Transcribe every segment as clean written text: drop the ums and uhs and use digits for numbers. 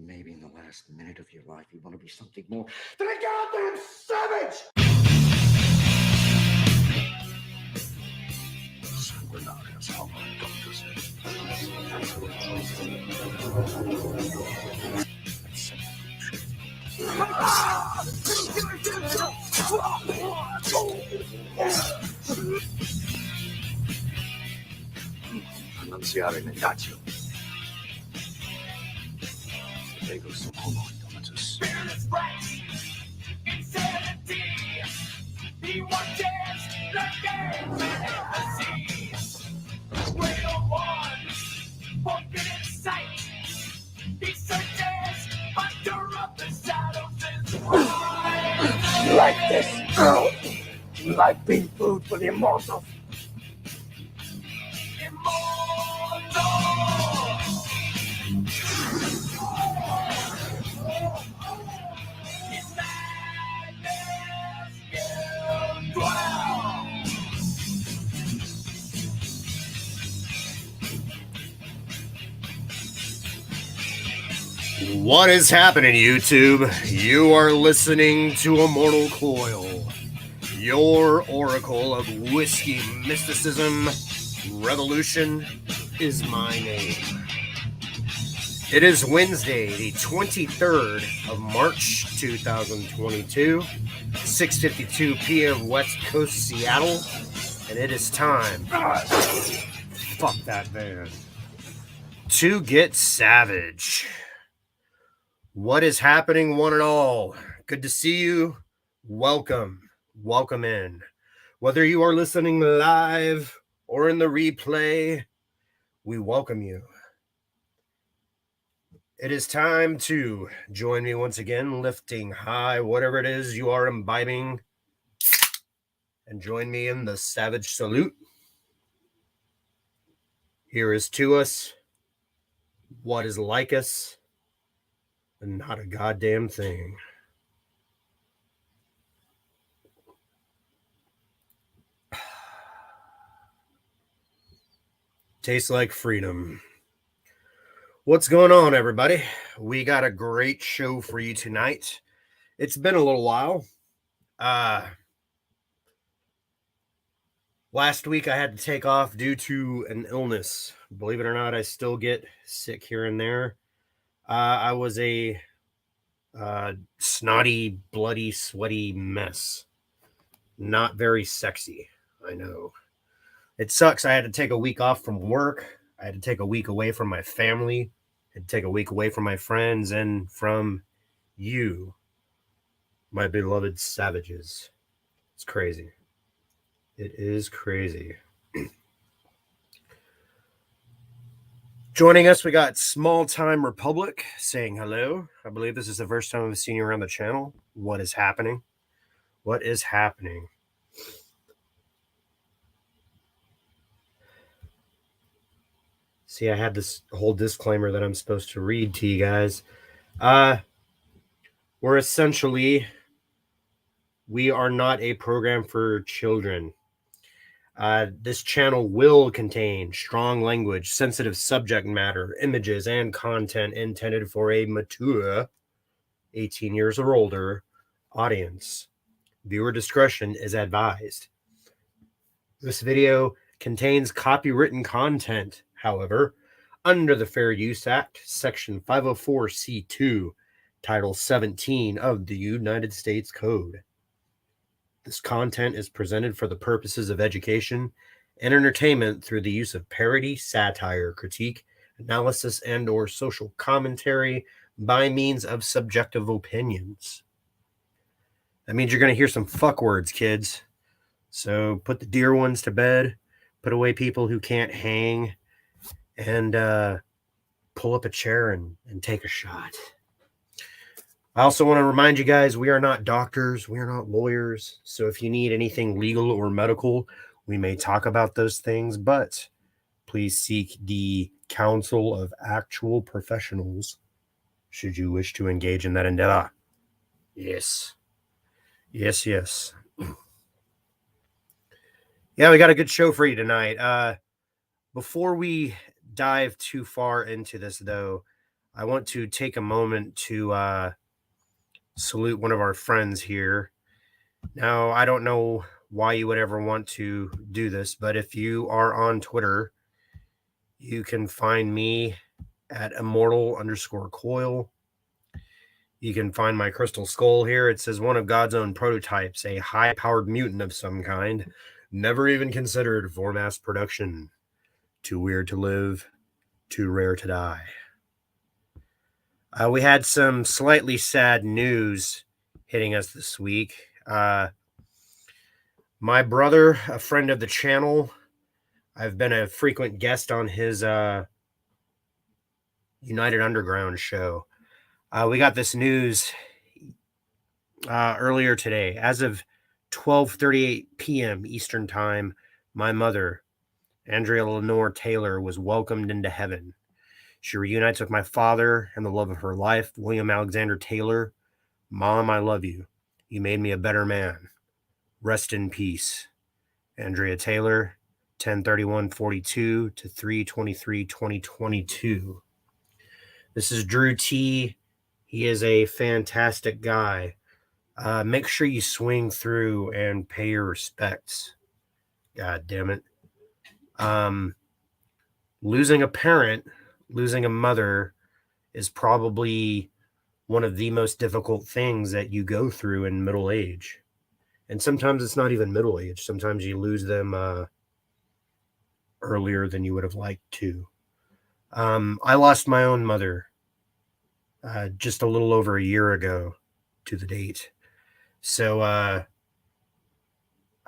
Maybe in the last minute of your life, you want to be something more than a goddamn savage! Sanguinarias, how my doctor says. Annunziare negazio. Ego sum homo indomitus. Spirits right, insanity. He watches the game fantasy. Whale one, forbidden sight. He searches under up the shadows and You like this, girl? You like being food for the immortal? What is happening, YouTube? You are listening to Immortal Coil, your oracle of whiskey mysticism. Revolution is my name. It is Wednesday, the 23rd of March, 2022, 6:52 p.m. West Coast, Seattle, and it is time, fuck that van, to get savage. What is happening, one and all? Good to see you. Welcome in. Whether you are listening live or in the replay, we welcome you. It is time to join me once again, lifting high whatever it is you are imbibing, and join me in the savage salute. Here is to us what is like us, and not a goddamn thing. Tastes like freedom. What's going on, everybody? We got a great show for you tonight. It's been a little while. Last week I had to take off due to an illness. Believe it or not, I still get sick here and there. I was a snotty, bloody, sweaty mess. Not very sexy, I know. It sucks. I had to take a week off from work. I had to take a week away from my family. I had to take a week away from my friends and from you, my beloved savages. It's crazy. It is crazy. Joining us, we got Small Time Republic saying hello. I believe this is the first time I've seen you around the channel. What is happening? What is happening? See, I had this whole disclaimer that I'm supposed to read to you guys. We are not a program for children. This channel will contain strong language, sensitive subject matter, images, and content intended for a mature 18 years or older audience. Viewer discretion is advised. This video contains copywritten content, however, under the Fair Use Act, Section 504(c)(2), Title 17 of the United States Code. This content is presented for the purposes of education and entertainment through the use of parody, satire, critique, analysis, and/or social commentary by means of subjective opinions. That means you're going to hear some fuck words, kids. So put the dear ones to bed, put away people who can't hang, and pull up a chair and take a shot. I also want to remind you guys, we are not doctors. We are not lawyers. So if you need anything legal or medical, we may talk about those things, but please seek the counsel of actual professionals should you wish to engage in that endeavor. Yes. Yes, yes. Yeah, we got a good show for you tonight. Before we dive too far into this, though, I want to take a moment to salute one of our friends here. Now, I don't know why you would ever want to do this, but if you are on Twitter, you can find me at immortal_coil. You can find my crystal skull here. It says one of God's own prototypes, a high-powered mutant of some kind, never even considered for mass production. Too weird to live, too rare to die. We had some slightly sad news hitting us this week. My brother, a friend of the channel, I've been a frequent guest on his United Underground show. We got this news earlier today. As of 12:38 p.m. Eastern Time, my mother, Andrea Lenore Taylor, was welcomed into heaven. She reunites with my father and the love of her life, William Alexander Taylor. Mom, I love you. You made me a better man. Rest in peace. Andrea Taylor, 10/31/42 to 3/23/2022. This is Drew T. He is a fantastic guy. Make sure you swing through and pay your respects. God damn it. Losing a parent, losing a mother is probably one of the most difficult things that you go through in middle age. And sometimes it's not even middle age. Sometimes you lose them earlier than you would have liked to. I lost my own mother just a little over a year ago to the date. So I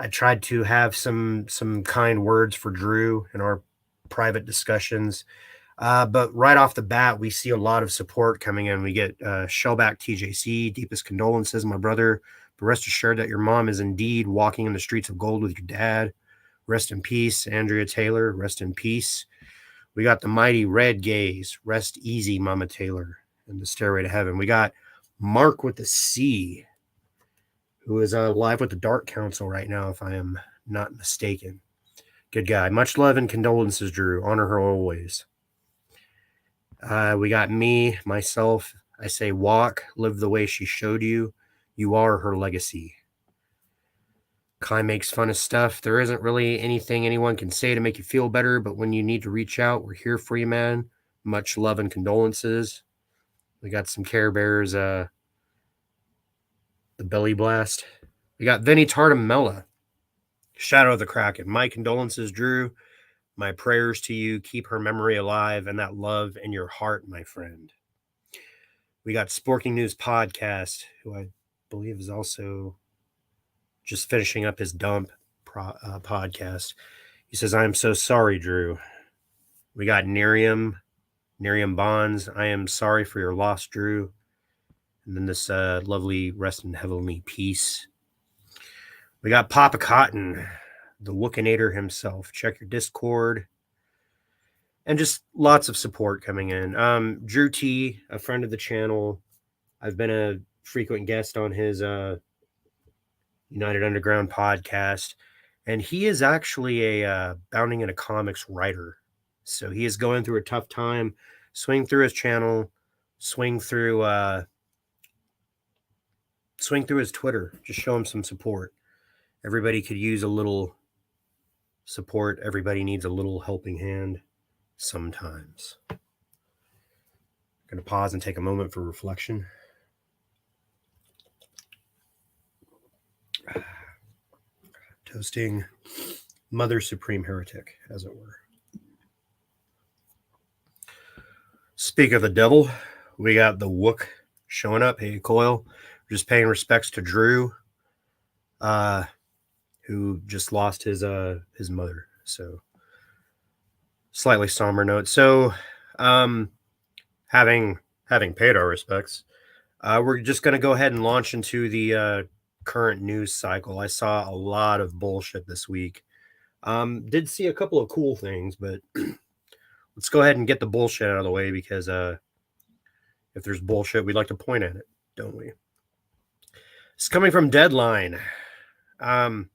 tried to have some kind words for Drew in our private discussions. But right off the bat, we see a lot of support coming in. We get Shellback TJC, deepest condolences, my brother. But rest assured that your mom is indeed walking in the streets of gold with your dad. Rest in peace, Andrea Taylor. Rest in peace. We got the mighty Red Gaze. Rest easy, Mama Taylor. And the Stairway to Heaven. We got Mark with the C, who is live with the Dark Council right now, if I am not mistaken. Good guy. Much love and condolences, Drew. Honor her always. We got me, myself. I say walk, live the way she showed you. You are her legacy. Kai makes fun of stuff. There isn't really anything anyone can say to make you feel better, but when you need to reach out, we're here for you, man. Much love and condolences. We got some Care Bears, the Belly Blast. We got Vinny Tartamella, Shadow of the Kraken. My condolences, Drew. My prayers to you. Keep her memory alive and that love in your heart, my friend. We got Sporking News Podcast, who I believe is also just finishing up his dump podcast. He says, I am so sorry, Drew. We got Nerium Bonds. I am sorry for your loss, Drew. And then this lovely rest in heavenly peace. We got Papa Cotton, the Wookinator himself. Check your Discord. And just lots of support coming in. Drew T, a friend of the channel. I've been a frequent guest on his United Underground podcast. And he is actually a Bounding into Comics writer. So he is going through a tough time. Swing through his channel. Swing through his Twitter. Just show him some support. Everybody could use a little support. Everybody needs a little helping hand sometimes. I'm going to pause and take a moment for reflection. Toasting Mother Supreme Heretic, as it were. Speak of the devil, we got the Wook showing up. Hey, Coil. We're just paying respects to Drew, who just lost his mother. So, slightly somber note. So, having paid our respects, we're just going to go ahead and launch into the current news cycle. I saw a lot of bullshit this week. Did see a couple of cool things, but let's go ahead and get the bullshit out of the way because if there's bullshit, we'd like to point at it, don't we? It's coming from Deadline. I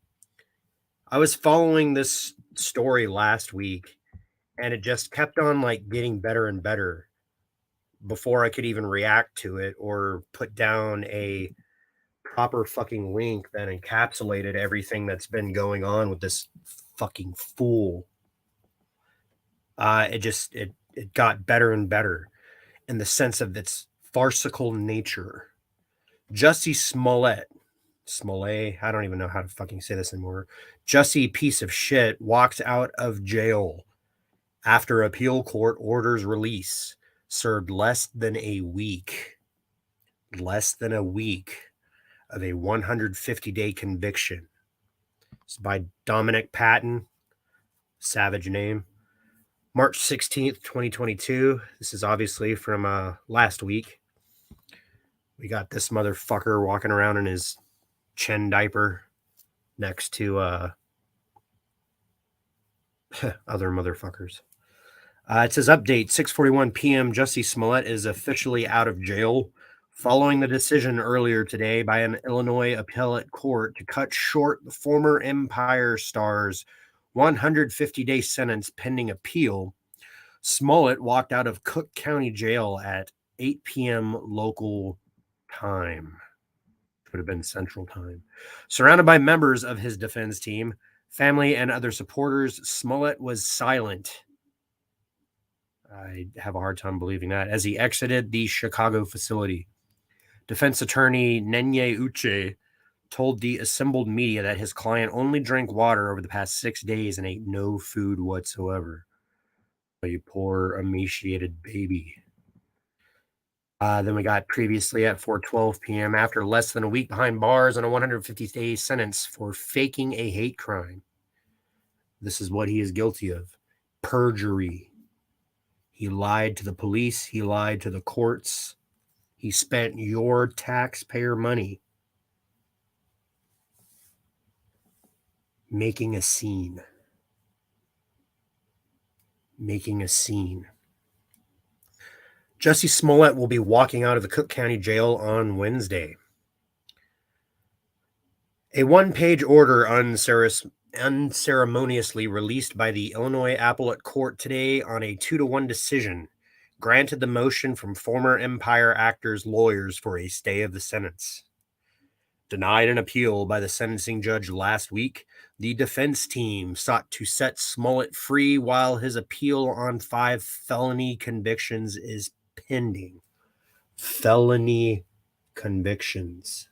was following this story last week, and it just kept on like getting better and better. before I could even react to it or put down a proper fucking link that encapsulated everything that's been going on with this fucking fool. It got better and better in the sense of its farcical nature. Jussie Smollett, I don't even know how to fucking say this anymore. Jussie piece of shit walked out of jail after appeal court orders release, served less than a week of a 150-day conviction. It's by Dominic Patton, savage name. March 16th, 2022. This is obviously from last week. We got this motherfucker walking around in his Chen diaper next to other motherfuckers. It says update 6:41 p.m. Jussie Smollett is officially out of jail following the decision earlier today by an Illinois appellate court to cut short the former Empire star's 150-day sentence pending appeal. Smollett walked out of Cook County Jail at 8 p.m. local time. Would have been Central Time. Surrounded by members of his defense team, family, and other supporters, Smollett was silent. I have a hard time believing that. As he exited the Chicago facility, defense attorney Nenye Uche told the assembled media that his client only drank water over the past 6 days and ate no food whatsoever. You poor emaciated baby. Then we got previously at 4:12 p.m. after less than a week behind bars on a 150-day sentence for faking a hate crime. This is what he is guilty of: perjury. He lied to the police. He lied to the courts. He spent your taxpayer money making a scene. Jussie Smollett will be walking out of the Cook County Jail on Wednesday. A one-page order unceremoniously released by the Illinois Appellate Court today on a 2-1 decision granted the motion from former Empire actors' lawyers for a stay of the sentence. Denied an appeal by the sentencing judge last week, the defense team sought to set Smollett free while his appeal on 5 felony convictions is pending. Felony convictions.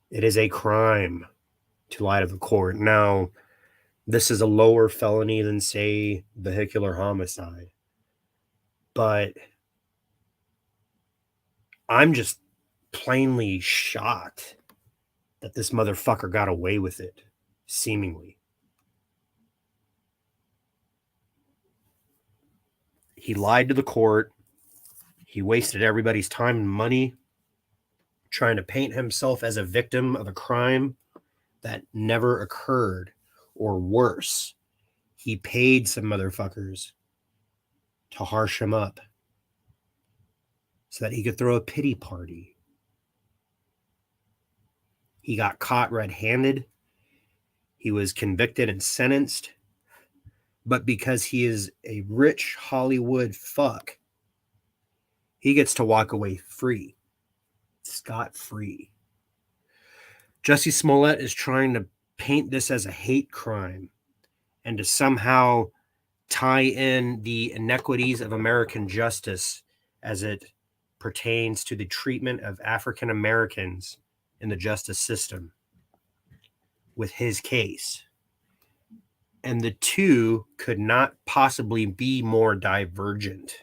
It is a crime to lie to the court. Now, this is a lower felony than, say, vehicular homicide. But I'm just plainly shocked that this motherfucker got away with it, seemingly. He lied to the court. He wasted everybody's time and money trying to paint himself as a victim of a crime that never occurred, or worse, he paid some motherfuckers to harsh him up so that he could throw a pity party. He got caught red-handed. He was convicted and sentenced. But because he is a rich Hollywood fuck, he gets to walk away free. Scot-free. Jussie Smollett is trying to paint this as a hate crime and to somehow tie in the inequities of American justice as it pertains to the treatment of African Americans in the justice system with his case. And the two could not possibly be more divergent.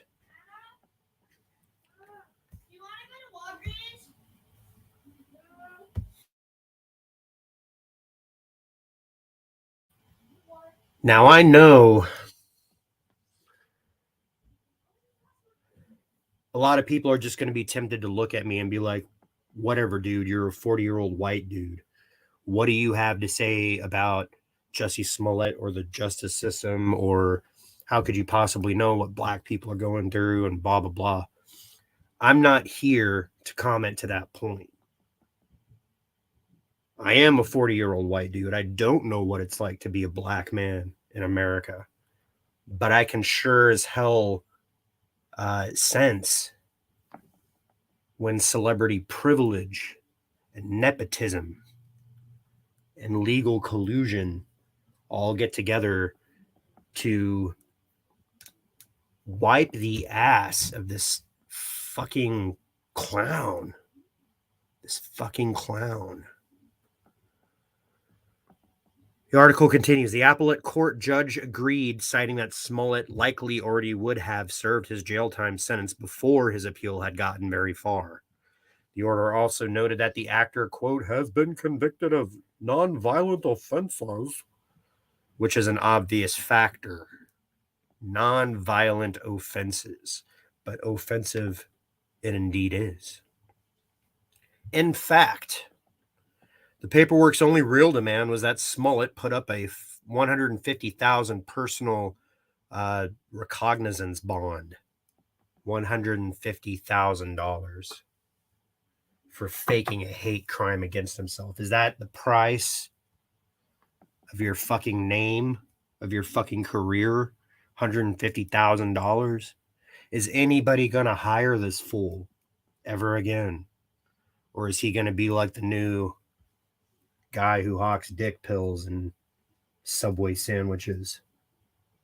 Now, I know a lot of people are just going to be tempted to look at me and be like, whatever, dude, you're a 40-year-old white dude. What do you have to say about Jussie Smollett or the justice system, or how could you possibly know what black people are going through and blah, blah, blah. I'm not here to comment to that point. I am a 40-year-old white dude. I don't know what it's like to be a black man in America, but I can sure as hell sense when celebrity privilege and nepotism and legal collusion all get together to wipe the ass of this fucking clown. This fucking clown. The article continues. The appellate court judge agreed, citing that Smollett likely already would have served his jail time sentence before his appeal had gotten very far. The order also noted that the actor, quote, has been convicted of nonviolent offenses, which is an obvious factor. Nonviolent offenses, but offensive it indeed is. In fact, the paperwork's only real demand was that Smollett put up a $150,000 personal recognizance bond. $150,000 for faking a hate crime against himself. Is that the price of your fucking name, of your fucking career? $150,000? Is anybody going to hire this fool ever again? Or is he going to be like the new guy who hawks dick pills and Subway sandwiches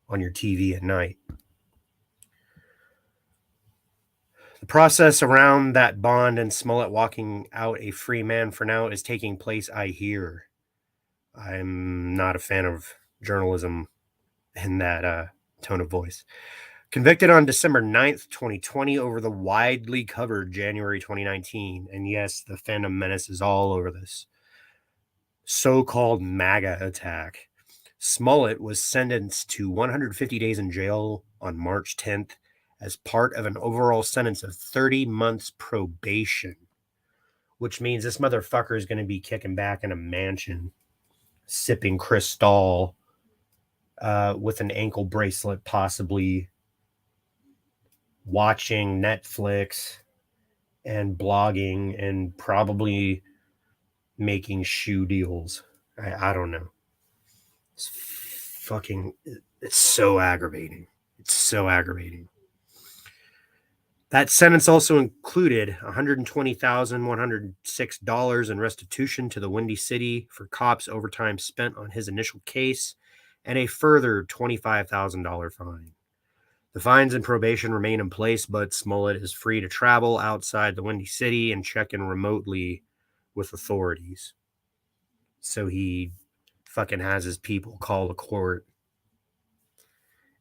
on your TV at night? The process around that bond and Smollett walking out a free man for now is taking place, I hear. I'm not a fan of journalism in that tone of voice. Convicted on December 9th, 2020 over the widely covered January 2019. And yes, the fandom menace is all over this so-called MAGA attack. Smollett was sentenced to 150 days in jail on March 10th as part of an overall sentence of 30 months probation, which means this motherfucker is going to be kicking back in a mansion, sipping Cristal with an ankle bracelet, possibly watching Netflix and blogging and probably making shoe deals. I don't know. It's so aggravating. It's so aggravating. That sentence also included $120,106 in restitution to the Windy City for cops' overtime spent on his initial case and a further $25,000 fine. The fines and probation remain in place, but Smollett is free to travel outside the Windy City and check in remotely with authorities. So he fucking has his people call the court.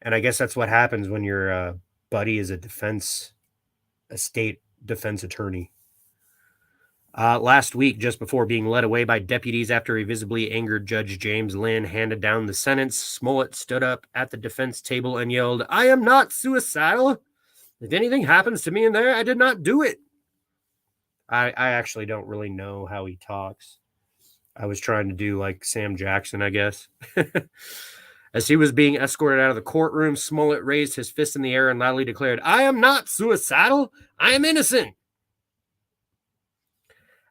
And I guess that's what happens when your buddy is a state defense attorney. Last week, just before being led away by deputies after a visibly angered Judge James Lynn handed down the sentence, Smollett stood up at the defense table and yelled, "I am not suicidal. If anything happens to me in there, I did not do it." I actually don't really know how he talks. I was trying to do like Sam Jackson, I guess. As he was being escorted out of the courtroom, Smollett raised his fist in the air and loudly declared, "I am not suicidal. I am innocent."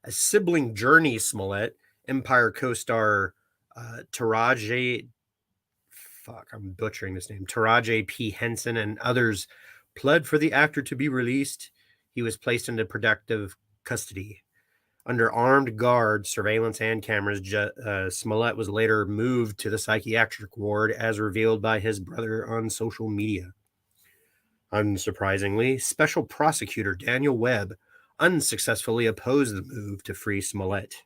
A sibling Journey Smollett, Empire co-star Taraji P. Henson, and others pled for the actor to be released. He was placed into protective custody. Under armed guard, surveillance, and cameras, Smollett was later moved to the psychiatric ward, as revealed by his brother on social media. Unsurprisingly, Special Prosecutor Daniel Webb unsuccessfully opposed the move to free Smollett.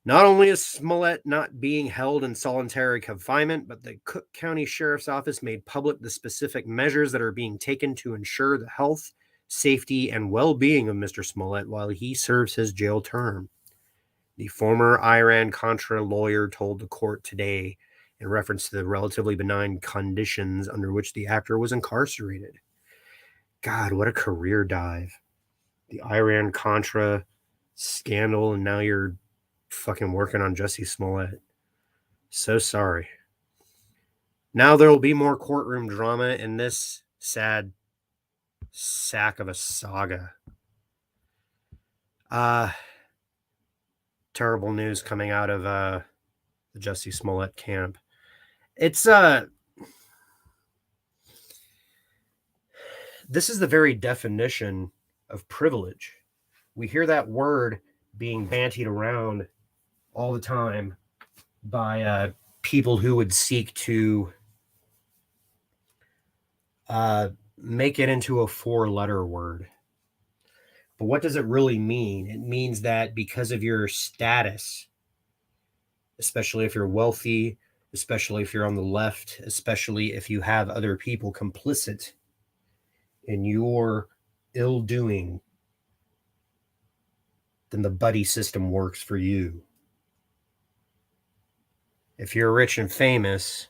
Not only is Smollett not being held in solitary confinement, but the Cook County Sheriff's Office made public the specific measures that are being taken to ensure the health, safety, and well-being of Mr. Smollett while he serves his jail term. The former Iran-Contra lawyer told the court today in reference to the relatively benign conditions under which the actor was incarcerated. God, what a career dive. The Iran-Contra scandal, and now you're fucking working on Jussie Smollett. So sorry. Now there will be more courtroom drama in this sad sack of a saga. Terrible news coming out of the Jussie Smollett camp. It's This is the very definition of privilege. We hear that word being bantied around all the time by people who would seek to make it into a 4-letter word. But what does it really mean? It means that because of your status, especially if you're wealthy, especially if you're on the left, especially if you have other people complicit in your ill doing, then the buddy system works for you. If you're rich and famous,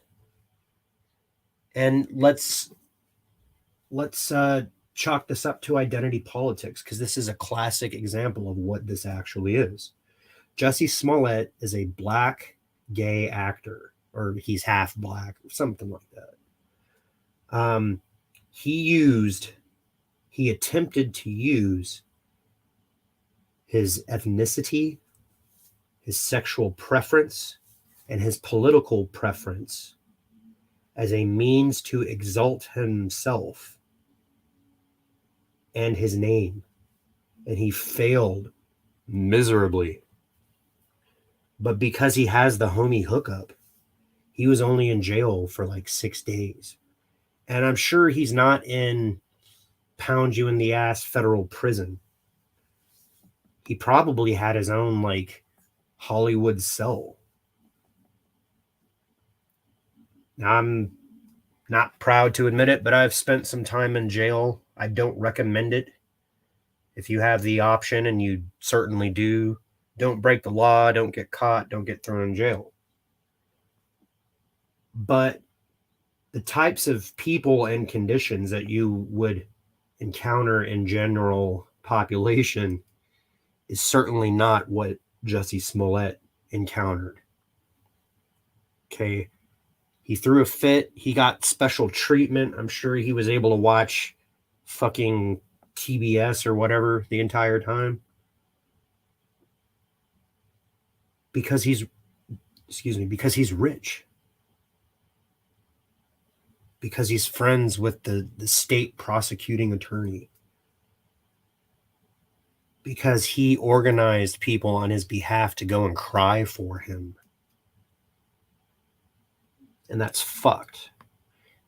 and let's chalk this up to identity politics, because this is a classic example of what this actually is. Jussie Smollett is a black gay actor, or he's half black, or something like that. He attempted to use his ethnicity, his sexual preference, and his political preference as a means to exalt himself and his name. And he failed miserably. But because he has the homie hookup, he was only in jail for like 6 days. And I'm sure he's not in pound you in the ass federal prison. He probably had his own like Hollywood cell. Now, I'm not proud to admit it, but I've spent some time in jail. I don't recommend it. If you have the option, and you certainly do, don't break the law, don't get caught, don't get thrown in jail. But the types of people and conditions that you would encounter in general population is certainly not what Jussie Smollett encountered. Okay. He threw a fit. He got special treatment. I'm sure he was able to watch fucking TBS or whatever the entire time. Because he's rich. Because he's friends with the state prosecuting attorney. Because he organized people on his behalf to go and cry for him. And that's fucked.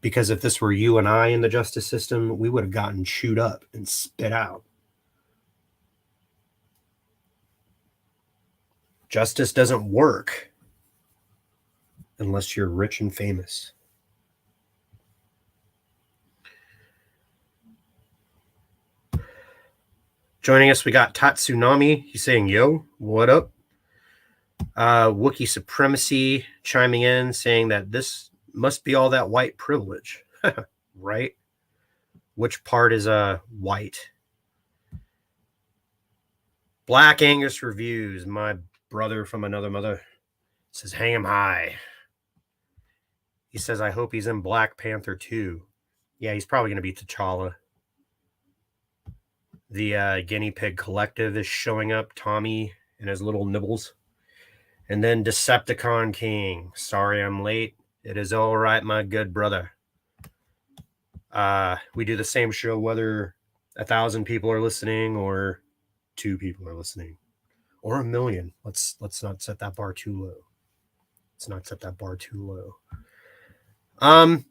Because if this were you and I in the justice system, we would have gotten chewed up and spit out. Justice doesn't work unless you're rich and famous. Joining us, we got Tatsunami. He's saying, yo, what up? Wookiee Supremacy chiming in, saying that this must be all that white privilege. Right? Which part is white? Black Angus Reviews, my brother from another mother, says, hang him high. He says, I hope he's in Black Panther 2. Yeah, he's probably going to be T'Challa. The Guinea Pig Collective is showing up, Tommy and his little nibbles. And then Decepticon King. Sorry I'm late. It is all right, my good brother. We do the same show whether 1,000 people are listening or 2 people are listening. Or 1 million. Let's not set that bar too low. Let's not set that bar too low.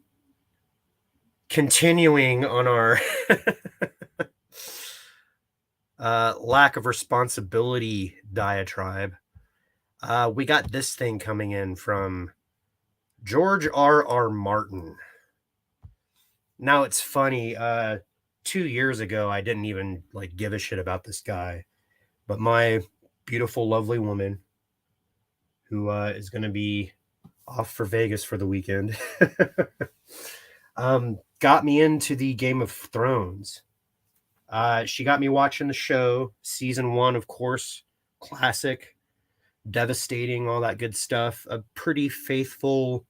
Continuing on our lack of responsibility diatribe, we got this thing coming in from George R.R. Martin. Now it's funny. 2 years ago, I didn't even like give a shit about this guy, but my beautiful, lovely woman, who is going to be off for Vegas for the weekend, got me into the Game of Thrones. She got me watching the show. Season 1, of course, classic, devastating, all that good stuff. A pretty faithful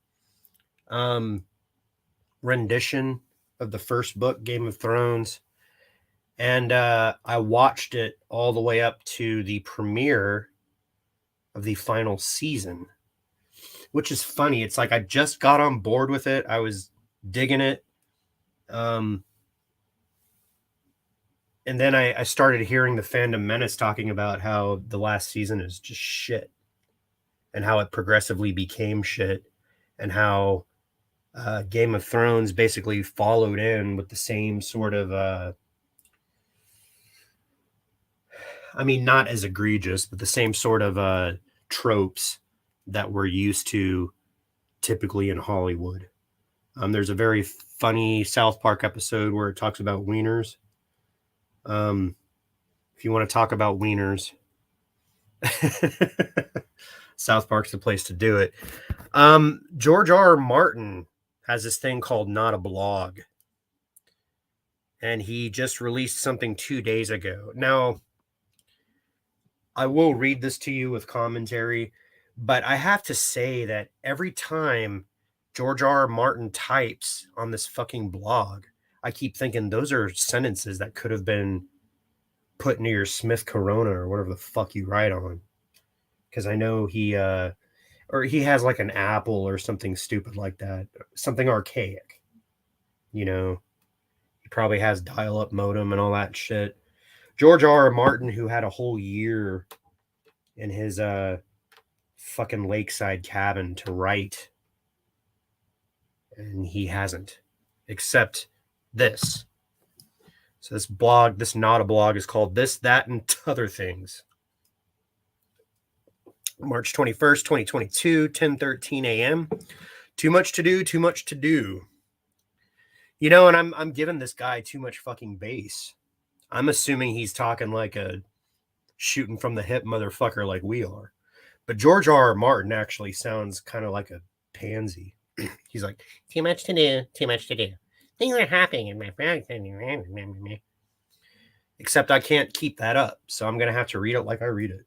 rendition of the first book, Game of Thrones. And I watched it all the way up to the premiere of the final season, which is funny. It's like I just got on board with it. I was digging it. And then I started hearing the fandom menace talking about how the last season is just shit, and how it progressively became shit, and how Game of Thrones basically followed in with the same sort of, I mean, not as egregious, but the same sort of tropes that we're used to typically in Hollywood. There's a very funny South Park episode where it talks about wieners. If you want to talk about wieners, South Park's the place to do it. George R. Martin has this thing called Not a Blog, and he just released something 2 days ago. Now, I will read this to you with commentary, but I have to say that every time George R. Martin types on this fucking blog, I keep thinking those are sentences that could have been put into your Smith Corona or whatever the fuck you write on. Because I know he has like an Apple or something stupid like that, something archaic. You know, he probably has dial-up modem and all that shit. George R. Martin, who had a whole year in his fucking lakeside cabin to write, and he hasn't, except this. So this blog, this not a blog, is called This, That, and Other Things. March 21st, 2022, 10:13 a.m. Too much to do, too much to do. You know, and I'm giving this guy too much fucking bass. I'm assuming he's talking like a shooting from the hip motherfucker like we are. But George R. R. Martin actually sounds kind of like a pansy. He's like, too much to do, too much to do. Things are happening in my family. Except I can't keep that up, so I'm going to have to read it like I read it.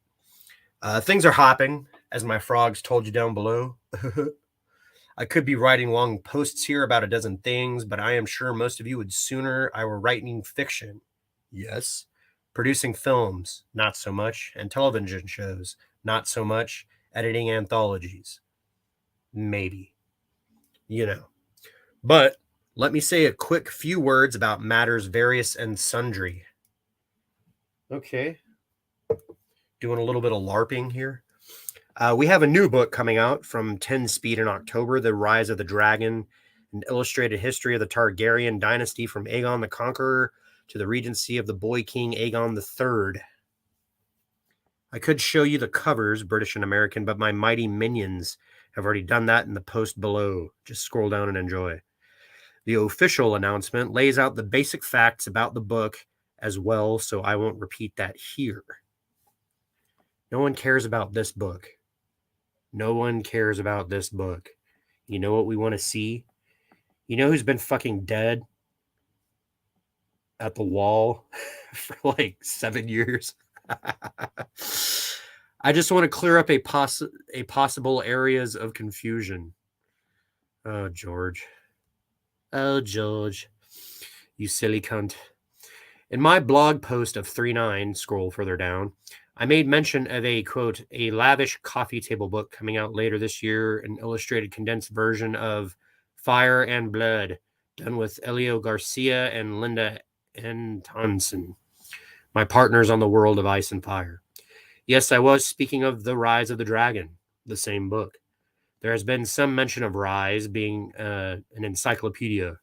Things are hopping, as my frogs told you down below. I could be writing long posts here about a dozen things, but I am sure most of you would sooner I were writing fiction. Yes. Producing films, not so much. And television shows, not so much. Editing anthologies, maybe. You know. But let me say a quick few words about matters various and sundry. Okay. Doing a little bit of LARPing here. We have a new book coming out from 10 Speed in October, The Rise of the Dragon, an illustrated history of the Targaryen dynasty from Aegon the Conqueror to the regency of the boy king Aegon III. I could show you the covers, British and American, but my mighty minions have already done that in the post below. Just scroll down and enjoy. The official announcement lays out the basic facts about the book as well, so I won't repeat that here. No one cares about this book. No one cares about this book. You know what we want to see? You know who's been fucking dead at the wall for like 7 years? I just want to clear up a possible areas of confusion. Oh, George. Oh, George. You silly cunt. In my blog post of 3.9, scroll further down, I made mention of a, quote, a lavish coffee table book coming out later this year, an illustrated condensed version of Fire and Blood, done with Elio Garcia and Linda Antonsen, my partners on the World of Ice and Fire. Yes, I was speaking of The Rise of the Dragon, the same book. There has been some mention of Rise being an encyclopedia,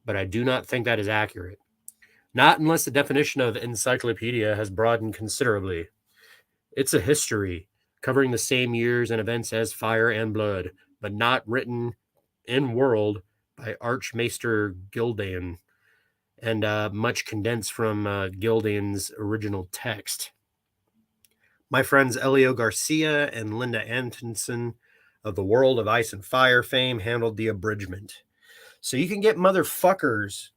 but I do not think that is accurate. Not unless the definition of encyclopedia has broadened considerably. It's a history covering the same years and events as Fire and Blood, but not written in world by Archmaester Gildan, and much condensed from Gildan's original text. My friends Elio Garcia and Linda Antonsen of the World of Ice and Fire fame handled the abridgment. So you can get motherfuckers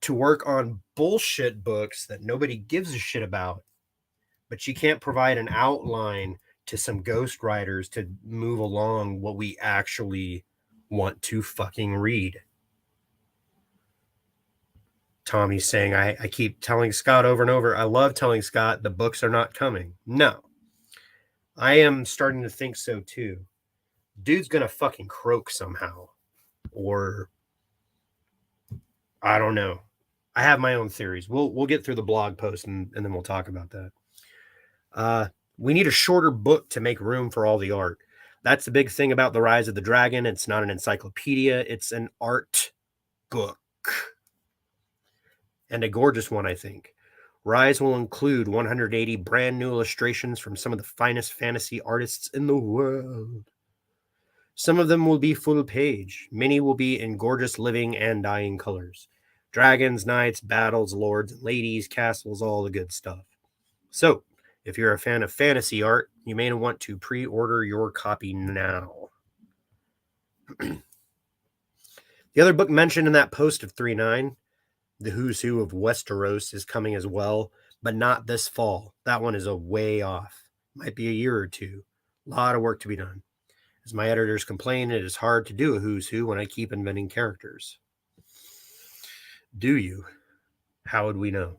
to work on bullshit books that nobody gives a shit about, but you can't provide an outline to some ghostwriters to move along what we actually want to fucking read. Tommy's saying, I keep telling Scott over and over, I love telling Scott the books are not coming. No. I am starting to think so too. Dude's gonna fucking croak somehow. Or I don't know. I have my own theories. We'll get through the blog post and then we'll talk about that. We need a shorter book to make room for all the art. That's the big thing about The Rise of the Dragon. It's not an encyclopedia, it's an art book. And a gorgeous one, I think. Rise will include 180 brand new illustrations from some of the finest fantasy artists in the world. Some of them will be full page. Many will be in gorgeous living and dying colors. Dragons, knights, battles, lords and ladies, castles, all the good stuff. So, if you're a fan of fantasy art, you may want to pre-order your copy now. The other book mentioned in that post of 3.9, The Who's Who of Westeros, is coming as well, but not this fall. That one is a way off. Might be a year or two. A lot of work to be done. As my editors complain, it is hard to do a Who's Who when I keep inventing characters. Do you? How would we know?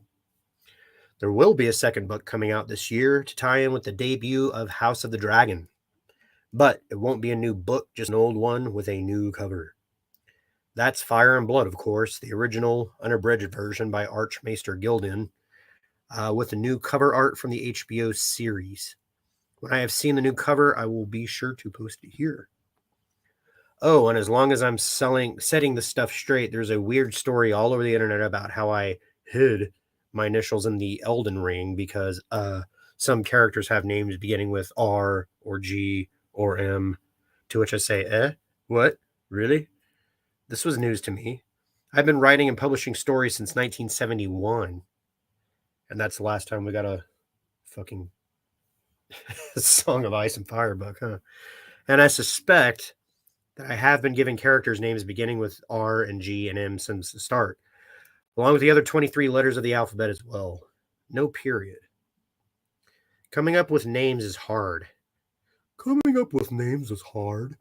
There will be a second book coming out this year to tie in with the debut of House of the Dragon. But it won't be a new book, just an old one with a new cover. That's Fire and Blood, of course, the original unabridged version by Archmaester Gildan, with the new cover art from the HBO series. When I have seen the new cover, I will be sure to post it here. Oh, and as long as I'm setting the stuff straight, there's a weird story all over the internet about how I hid my initials in the Elden Ring because some characters have names beginning with R or G or M, to which I say, what? Really? This was news to me. I've been writing and publishing stories since 1971. And that's the last time we got a fucking Song of Ice and Fire book, huh? And I suspect that I have been giving characters names beginning with R and G and M since the start, along with the other 23 letters of the alphabet as well. No period. Coming up with names is hard. Coming up with names is hard.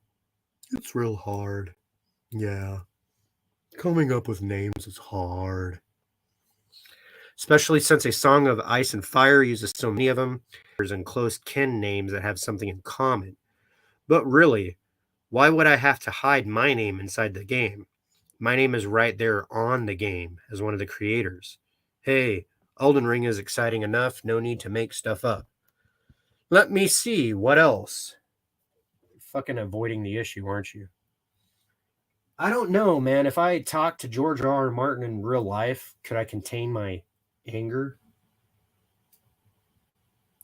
It's real hard. Yeah. Coming up with names is hard. Especially since A Song of Ice and Fire uses so many of them, and close kin names that have something in common. But really, why would I have to hide my name inside the game? My name is right there on the game as one of the creators. Hey, Elden Ring is exciting enough, no need to make stuff up. Let me see, what else? You're fucking avoiding the issue, aren't you? I don't know, man. If I talked to George R.R. Martin in real life, could I contain my anger?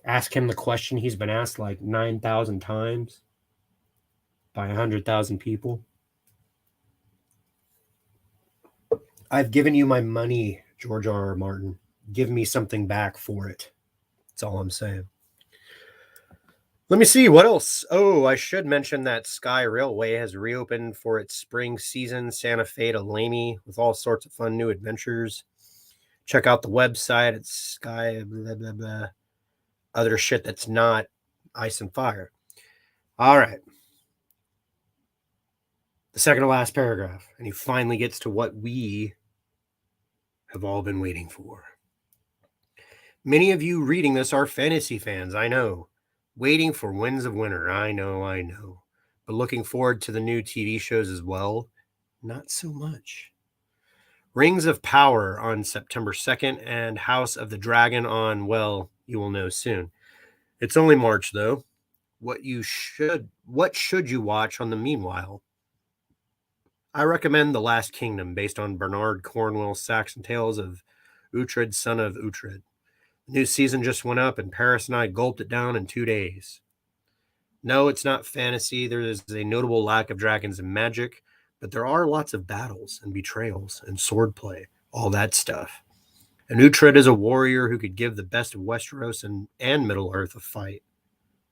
Ask him the question he's been asked like 9,000 times by 100,000 people. I've given you my money, George R.R. Martin. Give me something back for it. That's all I'm saying. Let me see, what else? Oh, I should mention that Sky Railway has reopened for its spring season, Santa Fe to Lamy, with all sorts of fun new adventures. Check out the website. It's Sky blah, blah, blah. Other shit that's not Ice and Fire. All right. The second to last paragraph. And he finally gets to what we have all been waiting for. Many of you reading this are fantasy fans, I know. Waiting for Winds of Winter, I know. But looking forward to the new TV shows as well, not so much. Rings of Power on September 2nd and House of the Dragon on, well, you will know soon. It's only March, though. What should you watch on the meanwhile? I recommend The Last Kingdom, based on Bernard Cornwell's Saxon Tales of Uhtred, son of Uhtred. The new season just went up, and Paris and I gulped it down in 2 days. No, it's not fantasy. There is a notable lack of dragons and magic, but there are lots of battles and betrayals and swordplay, all that stuff. And Uhtred is a warrior who could give the best of Westeros and Middle-earth a fight.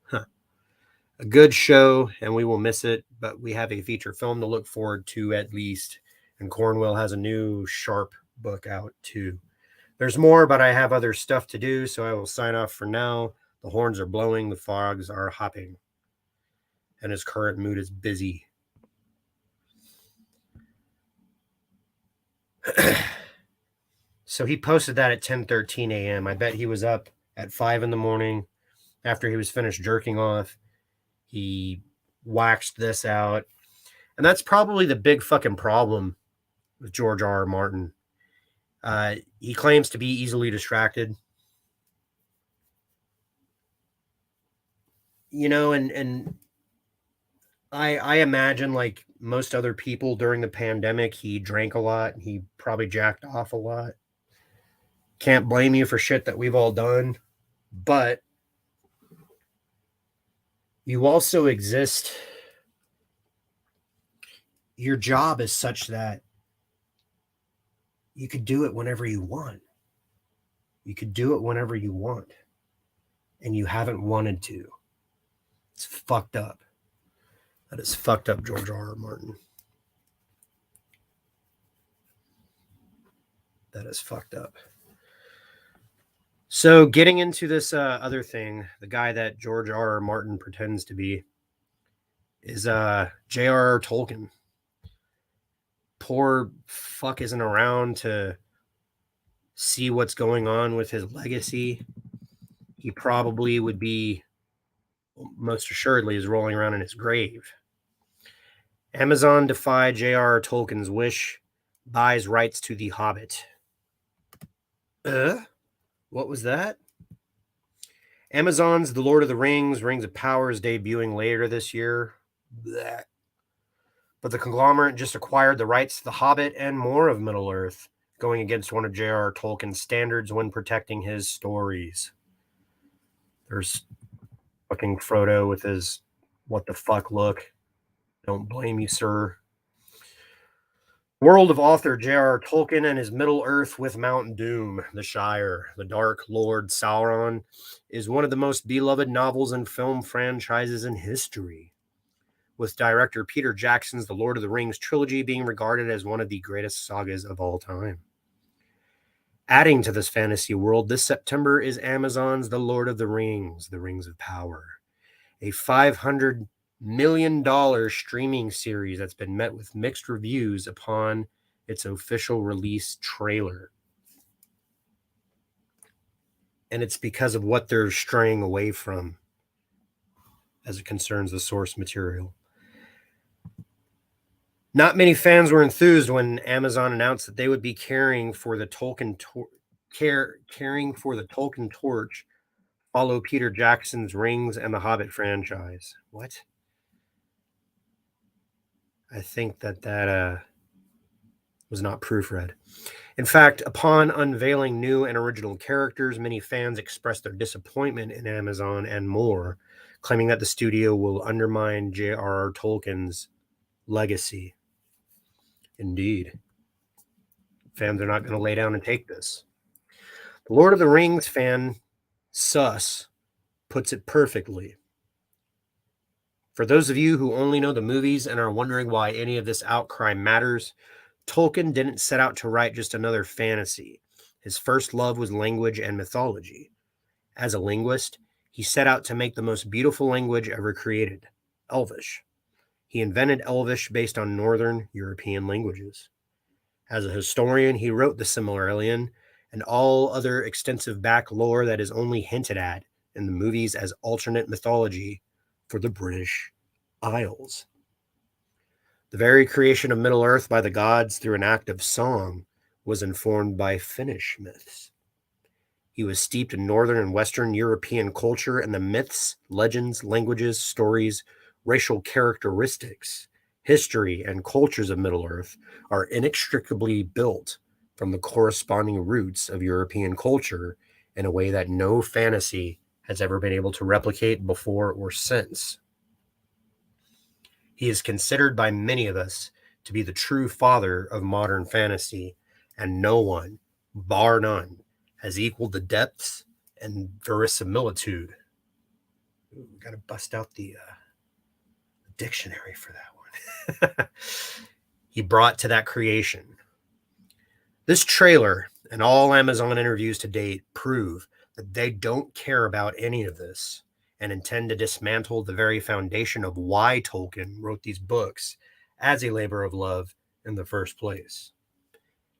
Huh. A good show, and we will miss it, but we have a feature film to look forward to at least, and Cornwell has a new sharp book out too. There's more, but I have other stuff to do, so I will sign off for now. The horns are blowing, the frogs are hopping, and his current mood is busy. So he posted that at 10:13 a.m. I bet he was up at 5 in the morning after he was finished jerking off. He waxed this out. And that's probably the big fucking problem with George R.R. Martin. He claims to be easily distracted. You know, and I imagine, like most other people during the pandemic, he drank a lot. He probably jacked off a lot. Can't blame you for shit that we've all done. But you also exist. Your job is such that you could do it whenever you want. You could do it whenever you want. And you haven't wanted to. It's fucked up. That is fucked up, George R.R. Martin. That is fucked up. So getting into this other thing, the guy that George R.R. Martin pretends to be is J.R.R. Tolkien. Poor fuck isn't around to see what's going on with his legacy. He probably would be, most assuredly, is rolling around in his grave. Amazon defied J.R.R. Tolkien's wish, buys rights to The Hobbit. What was that? Amazon's The Lord of the Rings, Rings of Power is debuting later this year. Blech. But the conglomerate just acquired the rights to The Hobbit and more of Middle-earth, going against one of J.R.R. Tolkien's standards when protecting his stories. There's fucking Frodo with his what the fuck look. Don't blame you, sir. World of author J.R.R. Tolkien and his Middle-earth with Mount Doom, The Shire, The Dark Lord Sauron, is one of the most beloved novels and film franchises in history, with director Peter Jackson's The Lord of the Rings trilogy being regarded as one of the greatest sagas of all time. Adding to this fantasy world, this September is Amazon's The Lord of the Rings, The Rings of Power, a $500 million streaming series that's been met with mixed reviews upon its official release trailer. And it's because of what they're straying away from as it concerns the source material. Not many fans were enthused when Amazon announced that they would be caring for the Tolkien torch, follow Peter Jackson's Rings and the Hobbit franchise. What? I think that was not proofread. In fact, upon unveiling new and original characters, many fans expressed their disappointment in Amazon and more, claiming that the studio will undermine J.R.R. Tolkien's legacy. Indeed. Fans are not going to lay down and take this. The Lord of the Rings fan, Sus, puts it perfectly. For those of you who only know the movies and are wondering why any of this outcry matters, Tolkien didn't set out to write just another fantasy. His first love was language and mythology. As a linguist, he set out to make the most beautiful language ever created, Elvish. He invented Elvish based on Northern European languages. As a historian, he wrote the Silmarillion and all other extensive back lore that is only hinted at in the movies as alternate mythology for the British Isles. The very creation of Middle-earth by the gods through an act of song was informed by Finnish myths. He was steeped in Northern and Western European culture, and the myths, legends, languages, stories, racial characteristics, history, and cultures of Middle-earth are inextricably built from the corresponding roots of European culture in a way that no fantasy has ever been able to replicate before or since. He is considered by many of us to be the true father of modern fantasy, and no one, bar none, has equaled the depths and verisimilitude. Ooh, we got to bust out the dictionary for that one. He brought to that creation. This trailer and all Amazon interviews to date prove that they don't care about any of this and intend to dismantle the very foundation of why Tolkien wrote these books as a labor of love in the first place.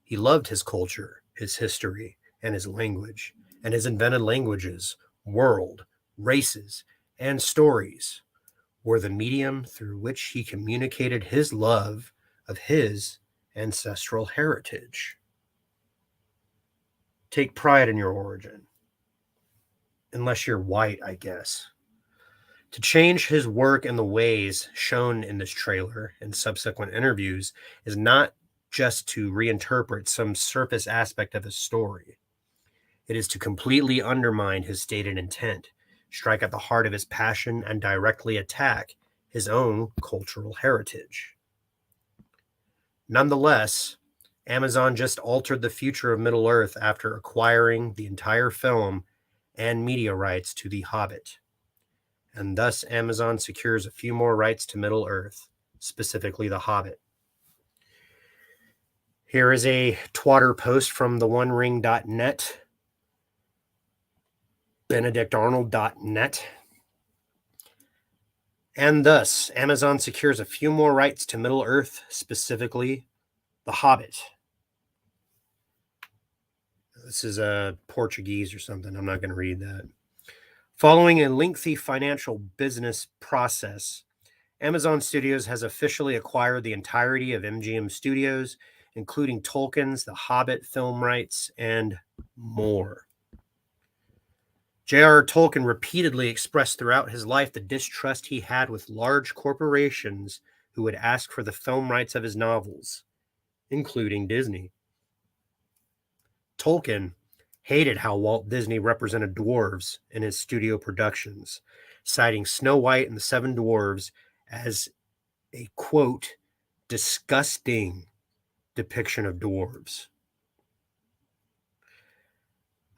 He loved his culture, his history, and his language, and his invented languages, world, races, and stories were the medium through which he communicated his love of his ancestral heritage. take pride in your origin. Unless you're white, I guess. To change his work in the ways shown in this trailer and subsequent interviews is not just to reinterpret some surface aspect of his story. It is to completely undermine his stated intent, strike at the heart of his passion, and directly attack his own cultural heritage. Nonetheless, Amazon just altered the future of Middle-earth after acquiring the entire film and media rights to The Hobbit. And thus Amazon secures a few more rights to Middle-earth, specifically The Hobbit. Here is a Twitter post from theonering.net, benedictarnold.net. And thus, Amazon secures a few more rights to Middle-earth, specifically The Hobbit. This is a Portuguese or something. I'm not going to read that. Following a lengthy financial business process, Amazon Studios has officially acquired the entirety of MGM Studios, including Tolkien's The Hobbit film rights and more. J.R.R. Tolkien repeatedly expressed throughout his life the distrust he had with large corporations who would ask for the film rights of his novels, including Disney. Tolkien hated how Walt Disney represented dwarves in his studio productions, citing Snow White and the Seven Dwarfs as a, quote, disgusting depiction of dwarves.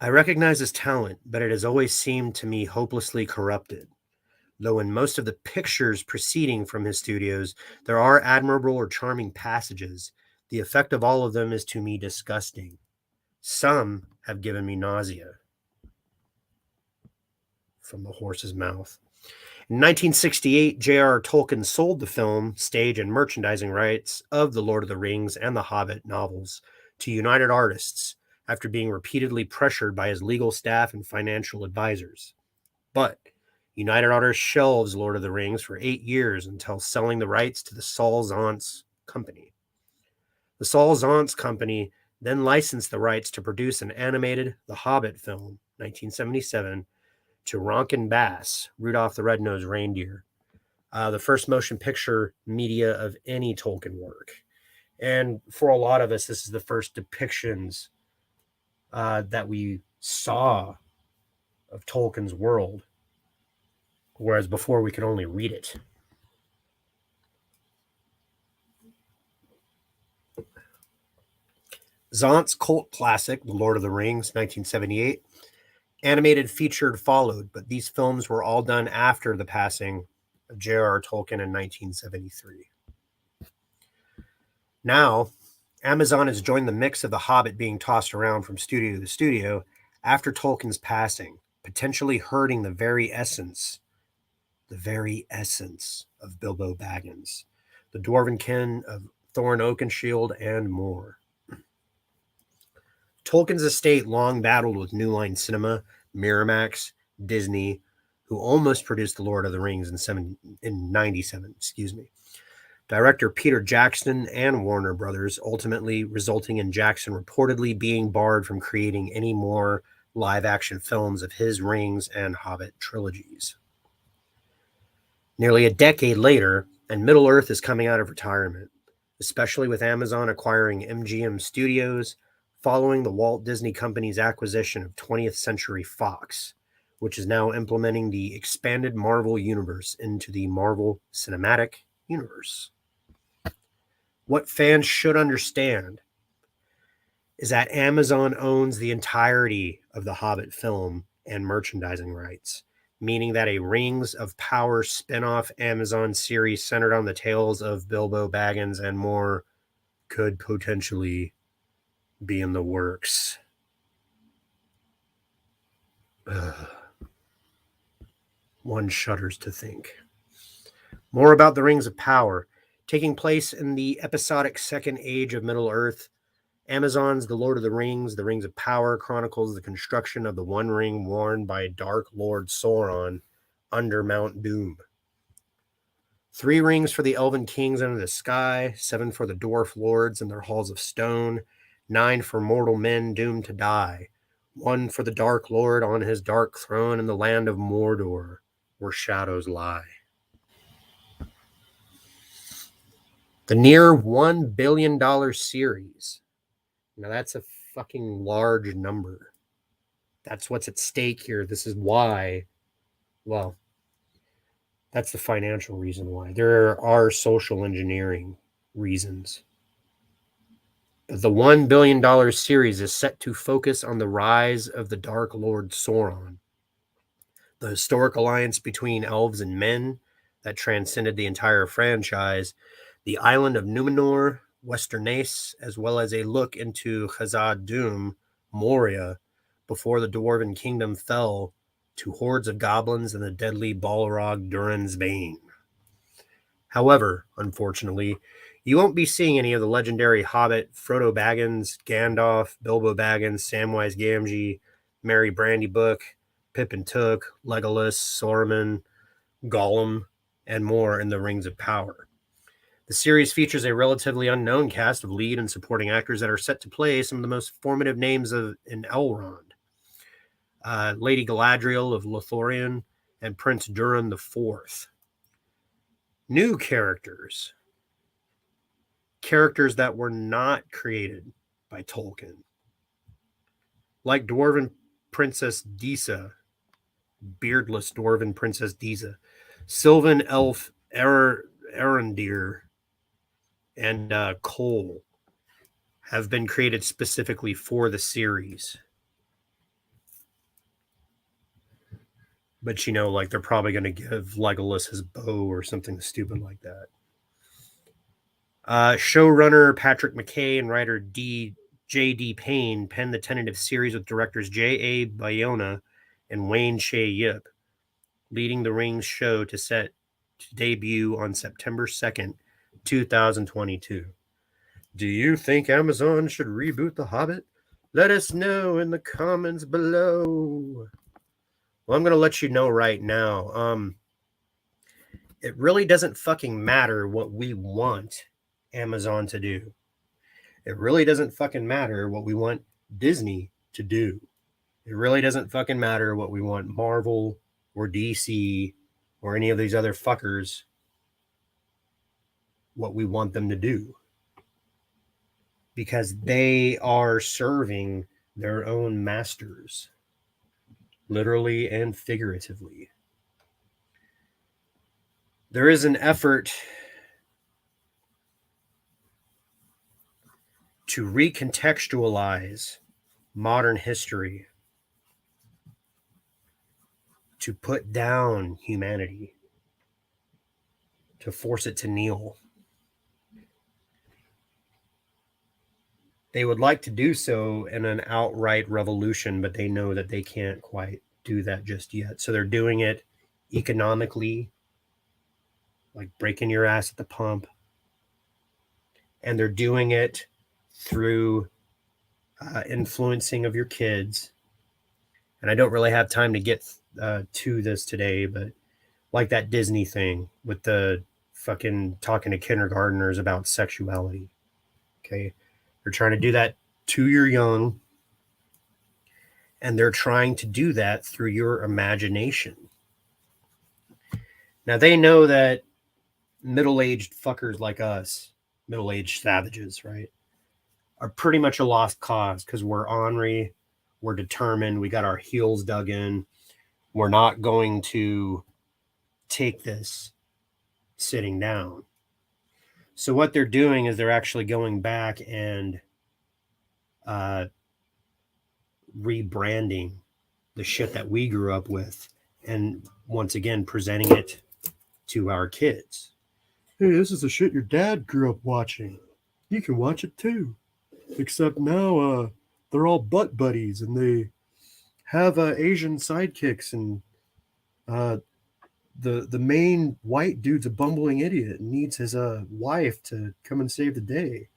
I recognize his talent, but it has always seemed to me hopelessly corrupted. Though in most of the pictures proceeding from his studios, there are admirable or charming passages, the effect of all of them is to me disgusting. Some have given me nausea. From the horse's mouth. In 1968, J.R.R. Tolkien sold the film, stage, and merchandising rights of The Lord of the Rings and The Hobbit novels to United Artists after being repeatedly pressured by his legal staff and financial advisors. But United Artists shelves Lord of the Rings for 8 years until selling the rights to the Saul Zaentz Company. The Saul Zaentz Company then licensed the rights to produce an animated The Hobbit film, 1977, to Rankin Bass, Rudolph the Red-Nosed Reindeer, the first motion picture media of any Tolkien work. And for a lot of us, this is the first depictions that we saw of Tolkien's world, whereas before we could only read it. Zaentz cult classic, The Lord of the Rings, 1978. Animated featured followed, but these films were all done after the passing of J.R.R. Tolkien in 1973. Now, Amazon has joined the mix of The Hobbit being tossed around from studio to studio after Tolkien's passing, potentially hurting the very essence of Bilbo Baggins, the dwarven kin of Thorin Oakenshield, and more. Tolkien's estate long battled with New Line Cinema, Miramax, Disney, who almost produced The Lord of the Rings in 97. Director Peter Jackson and Warner Brothers, ultimately resulting in Jackson reportedly being barred from creating any more live-action films of his Rings and Hobbit trilogies. Nearly a decade later, and Middle-earth is coming out of retirement, especially with Amazon acquiring MGM Studios following the Walt Disney Company's acquisition of 20th Century Fox, which is now implementing the expanded Marvel Universe into the Marvel Cinematic Universe. What fans should understand is that Amazon owns the entirety of the Hobbit film and merchandising rights, meaning that a Rings of Power spin-off Amazon series centered on the tales of Bilbo Baggins and more could potentially be in the works. One shudders to think. More about the Rings of Power. Taking place in the episodic second age of Middle-earth, Amazon's The Lord of the Rings of Power chronicles the construction of the One Ring worn by Dark Lord Sauron under Mount Doom. 3 rings for the Elven Kings under the sky, 7 for the Dwarf Lords in their halls of stone, 9 for mortal men doomed to die, one for the Dark Lord on his dark throne in the land of Mordor, where shadows lie. The near $1 billion series. Now that's a fucking large number. That's what's at stake here. This is why, well, that's the financial reason why. There are social engineering reasons. But the $1 billion series is set to focus on the rise of the Dark Lord Sauron, the historic alliance between elves and men that transcended the entire franchise, the island of Numenor, Westernesse, as well as a look into Khazad-dûm, Moria, before the Dwarven kingdom fell to hordes of goblins and the deadly Balrog Durin's Bane. However, unfortunately, you won't be seeing any of the legendary Hobbit, Frodo Baggins, Gandalf, Bilbo Baggins, Samwise Gamgee, Merry Brandybuck, Pippin Took, Legolas, Saruman, Gollum, and more in the Rings of Power. The series features a relatively unknown cast of lead and supporting actors that are set to play some of the most formative names in Elrond. Lady Galadriel of Lothlorien and Prince Durin IV. New characters that were not created by Tolkien, like Dwarven Princess Disa, beardless Dwarven Princess Disa, Sylvan Elf Arondir, and Cole have been created specifically for the series. But, you know, like they're probably going to give Legolas his bow or something stupid like that. Showrunner Patrick McKay and writer J.D. Payne penned the tentative series with directors J.A. Bayona and Wayne Shea Yip, leading the Rings show to debut on September 2nd, 2022. Do you think Amazon should reboot The Hobbit? Let us know in the comments below. Well, I'm going to let you know right now. It really doesn't fucking matter what we want Amazon to do. It really doesn't fucking matter what we want Disney to do. It really doesn't fucking matter what we want Marvel or DC or any of these other fuckers, what we want them to do. Because they are serving their own masters, literally and figuratively. There is an effort to recontextualize modern history, to put down humanity, to force it to kneel. They would like to do so in an outright revolution, but they know that they can't quite do that just yet. So they're doing it economically, like breaking your ass at the pump. And they're doing it through influencing of your kids. And I don't really have time to get to this today, but like that Disney thing with the fucking talking to kindergartners about sexuality. Okay. They're trying to do that to your young, and they're trying to do that through your imagination. Now, they know that middle-aged fuckers like us, middle-aged savages, right, are pretty much a lost cause because we're ornery, we're determined, we got our heels dug in. We're not going to take this sitting down. So what they're doing is they're actually going back and rebranding the shit that we grew up with and once again presenting it to our kids. Hey, this is the shit your dad grew up watching. You can watch it too. Except now they're all butt buddies and they have Asian sidekicks, and the main white dude's a bumbling idiot and needs his wife to come and save the day.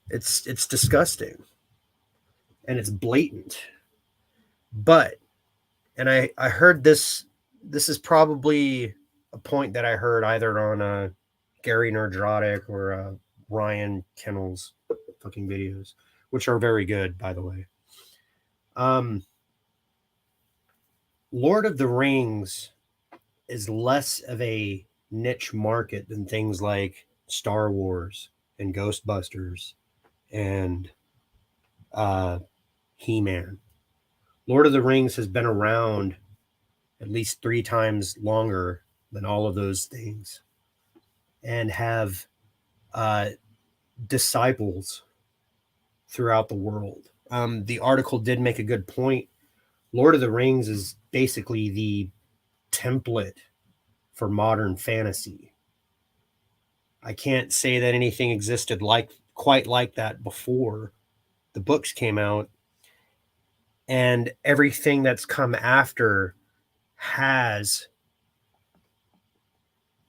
It's disgusting and it's blatant. But, and I heard this is probably a point that I heard either on Gary Nerdrotic or Ryan Kennel's fucking videos, which are very good, by the way. Lord of the Rings is less of a niche market than things like Star Wars and Ghostbusters and He-Man. Lord of the Rings has been around at least 3 times longer than all of those things and have disciples throughout the world. The article did make a good point. Lord of the Rings is basically the template for modern fantasy. I can't say that anything existed quite like that before the books came out, and everything that's come after has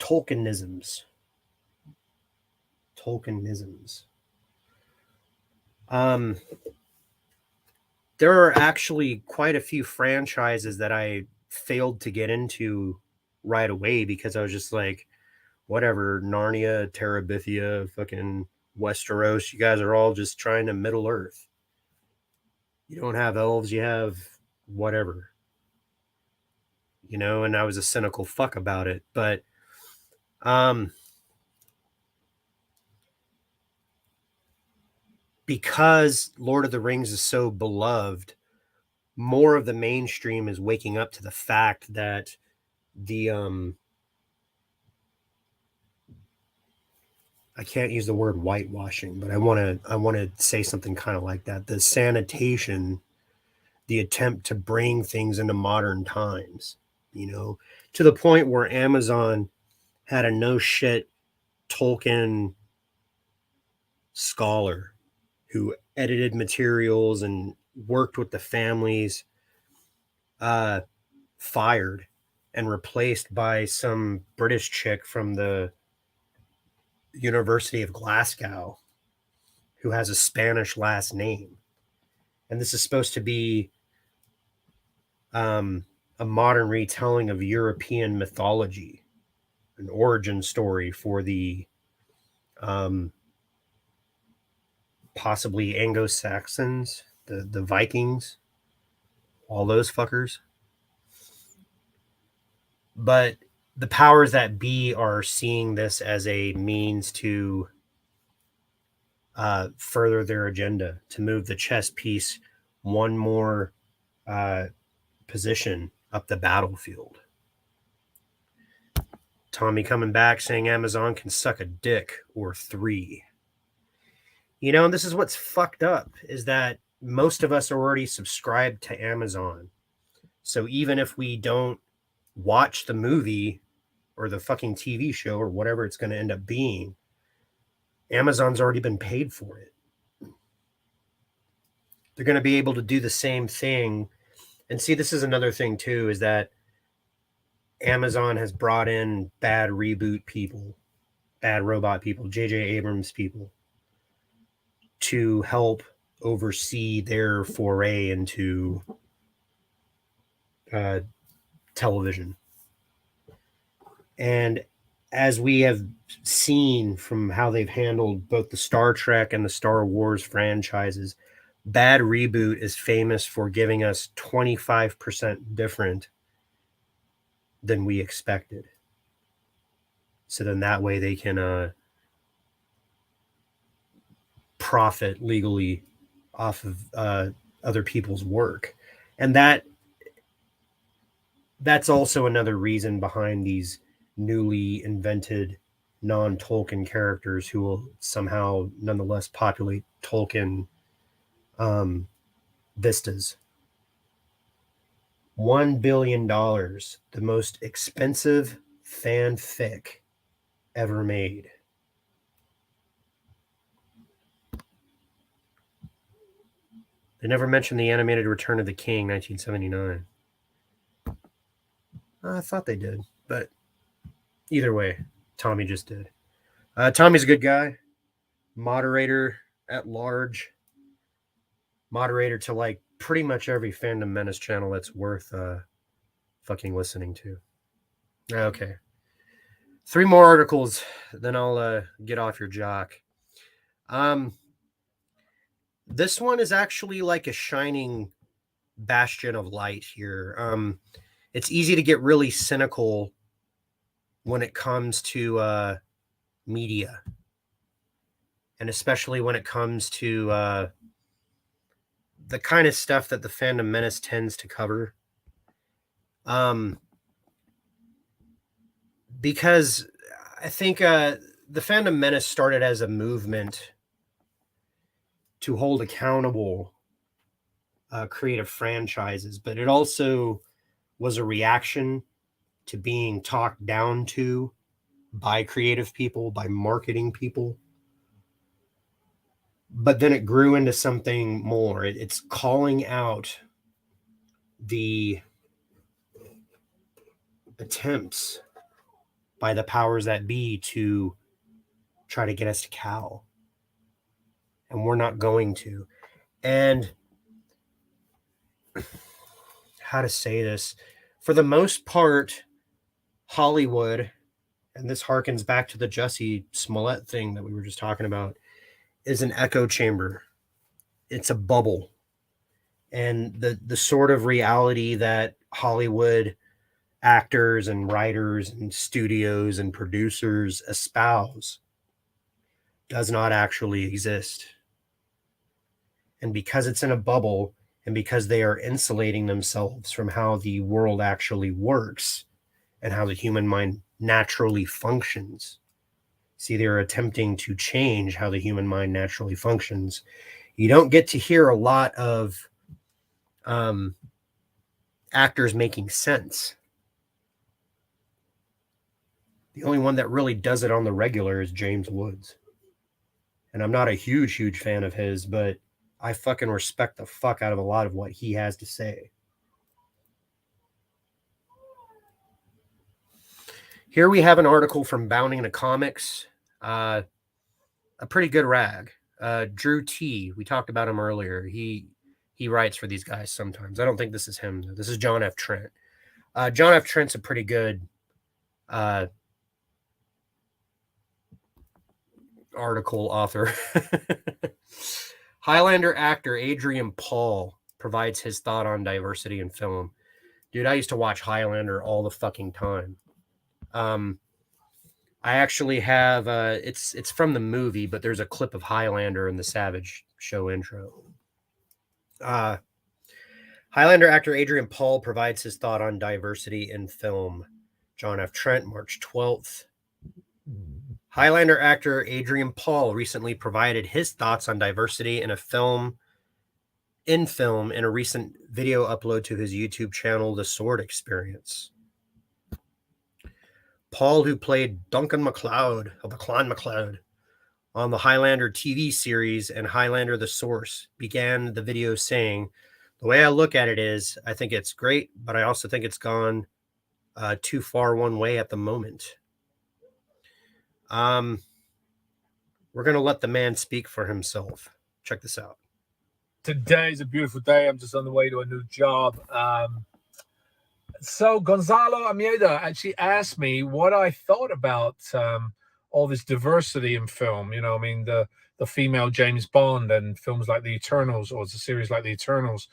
Tolkienisms. There are actually quite a few franchises that I failed to get into right away because I was just like, whatever, Narnia, Terabithia, fucking Westeros, you guys are all just trying to Middle Earth. You don't have elves, you have whatever. You know, and I was a cynical fuck about it. But because Lord of the Rings is so beloved, more of the mainstream is waking up to the fact that the I can't use the word whitewashing, but I want to say something kind of like that. The sanitation, the attempt to bring things into modern times, you know, to the point where Amazon had a no shit Tolkien scholar who edited materials and worked with the families, fired and replaced by some British chick from the University of Glasgow who has a Spanish last name. And this is supposed to be a modern retelling of European mythology, an origin story for the possibly Anglo-Saxons, the Vikings, all those fuckers. But the powers that be are seeing this as a means to further their agenda, to move the chess piece one more position up the battlefield. Tommy coming back saying Amazon can suck a dick or 3. You know, and this is what's fucked up, is that most of us are already subscribed to Amazon. So even if we don't watch the movie or the fucking TV show or whatever it's going to end up being, Amazon's already been paid for it. They're going to be able to do the same thing. And see, this is another thing too, is that Amazon has brought in bad reboot people, bad robot people, J.J. Abrams people, to help oversee their foray into television. And as we have seen from how they've handled both the Star Trek and the Star Wars franchises, bad reboot is famous for giving us 25% different than we expected. So then that way they can profit legally off of other people's work. And that's also another reason behind these newly invented non-Tolkien characters who will somehow nonetheless populate Tolkien vistas. $1 billion, the most expensive fanfic ever made. They never mentioned the animated Return of the King, 1979. I thought they did, but either way, Tommy just did. Tommy's a good guy. Moderator at large. Moderator to like pretty much every Fandom Menace channel that's worth fucking listening to. Okay. 3 more articles, then I'll get off your jock. This one is actually like a shining bastion of light here. It's easy to get really cynical when it comes to media, and especially when it comes to the kind of stuff that the Fandom Menace tends to cover. Because I think the Fandom Menace started as a movement to hold accountable creative franchises, but it also was a reaction to being talked down to by creative people, by marketing people. But then it grew into something more. It's calling out the attempts by the powers that be to try to get us to cow. And we're not going to. And how to say this? For the most part, Hollywood, and this harkens back to the Jussie Smollett thing that we were just talking about, is an echo chamber. It's a bubble. And the sort of reality that Hollywood actors and writers and studios and producers espouse does not actually exist. And because it's in a bubble, and because they are insulating themselves from how the world actually works and how the human mind naturally functions. See, they're attempting to change how the human mind naturally functions. You don't get to hear a lot of actors making sense. The only one that really does it on the regular is James Woods. And I'm not a huge fan of his, but I fucking respect the fuck out of a lot of what he has to say. Here we have an article from Bounding to Comics. A pretty good rag. Drew T. We talked about him earlier. He writes for these guys sometimes. I don't think this is him. This is John F. Trent. John F. Trent's a pretty good article author. Highlander actor Adrian Paul provides his thought on diversity in film. Dude, I used to watch Highlander all the fucking time. I actually have it's from the movie, but there's a clip of Highlander in the Savage show intro. Highlander actor Adrian Paul provides his thought on diversity in film. John F. Trent, March 12th. Highlander actor Adrian Paul recently provided his thoughts on diversity in in a recent video upload to his YouTube channel, The Sword Experience. Paul, who played Duncan MacLeod of the Clan MacLeod on the Highlander TV series and Highlander The Source, began the video saying, "The way I look at it is, I think it's great, but I also think it's gone too far one way at the moment." We're going to let the man speak for himself. Check this out. Today is a beautiful day. I'm just on the way to a new job. So Gonzalo Amieda actually asked me what I thought about all this diversity in film. You know, I mean, the female James Bond and films like The Eternals, or it's a series like The Eternals.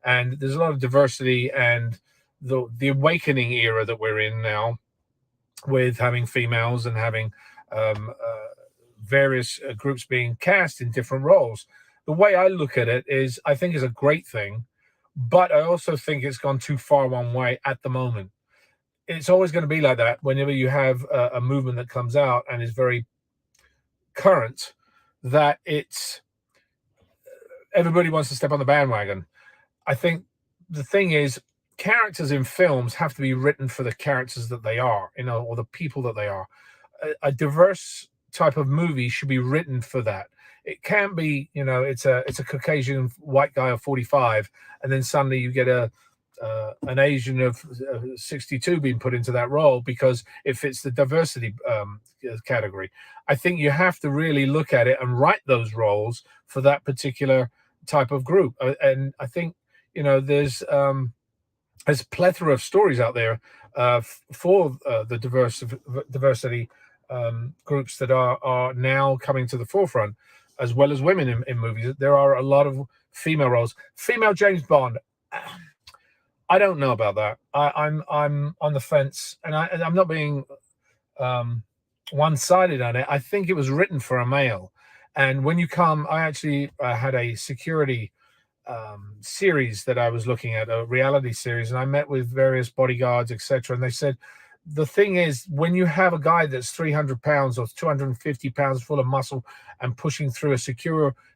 And there's a lot of diversity, and the awakening era that we're in now with having females and having various groups being cast in different roles. The way I look at it is, I think it's a great thing, but I also think it's gone too far one way at the moment. It's always going to be like that whenever you have a movement that comes out and is very current, that it's everybody wants to step on the bandwagon. I think the thing is, characters in films have to be written for the characters that they are, you know, or the people that they are. A diverse type of movie should be written for that. It can't be, you know, it's a Caucasian white guy of 45, and then suddenly you get an Asian of 62 being put into that role because it fits the diversity category. I think you have to really look at it and write those roles for that particular type of group. And I think, you know, there's a plethora of stories out there for the diversity groups that are now coming to the forefront. as well as women in movies. There are a lot of female roles. Female James Bond, I don't know about that. I'm on the fence, and I'm not being one-sided on it. I think it was written for a male, and when you come, I actually had a security series that I was looking at, a reality series, and I met with various bodyguards, etc. And they said the thing is, when you have a guy that's 300 pounds or 250 pounds full of muscle and pushing through a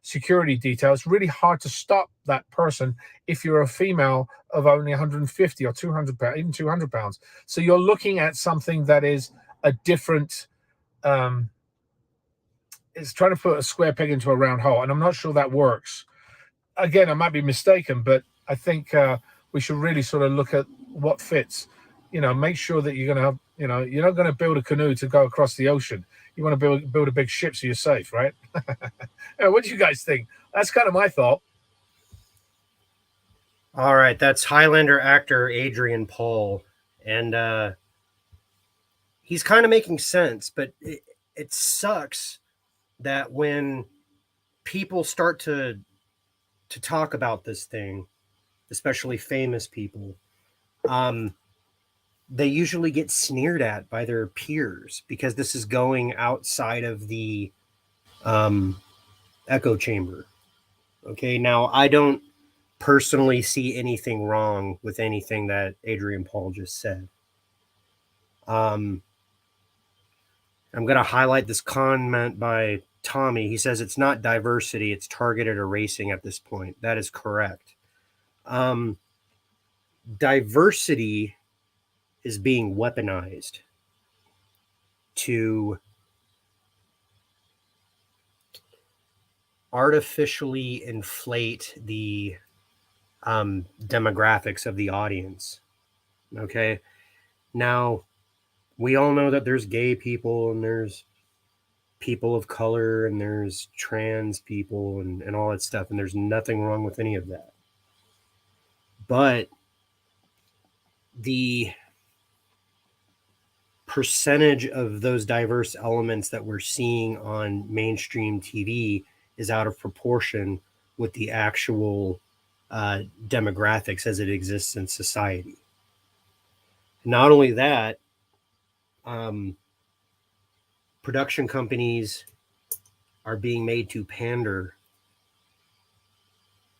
security detail, it's really hard to stop that person if you're a female of only 150 or 200 pounds, even 200 pounds. So you're looking at something that is a different, it's trying to put a square peg into a round hole, and I'm not sure that works. Again, I might be mistaken, but I think we should really sort of look at what fits. Make sure that you're going to have, you're not going to build a canoe to go across the ocean. You want to build a big ship so you're safe, right? What do you guys think? That's kind of my thought. All right, that's Highlander actor Adrian Paul, and he's kind of making sense, but it sucks that when people start to talk about this thing, especially famous people, they usually get sneered at by their peers because this is going outside of the echo chamber. Okay, now I don't personally see anything wrong with anything that Adrian Paul just said. I'm going to highlight this comment by Tommy. He says it's not diversity, it's targeted erasing at this point. That is correct. Diversity is being weaponized to artificially inflate the demographics of the audience. Okay. Now, we all know that there's gay people and there's people of color and there's trans people and all that stuff. And there's nothing wrong with any of that. But the percentage of those diverse elements that we're seeing on mainstream TV is out of proportion with the actual demographics as it exists in society. Not only that, production companies are being made to pander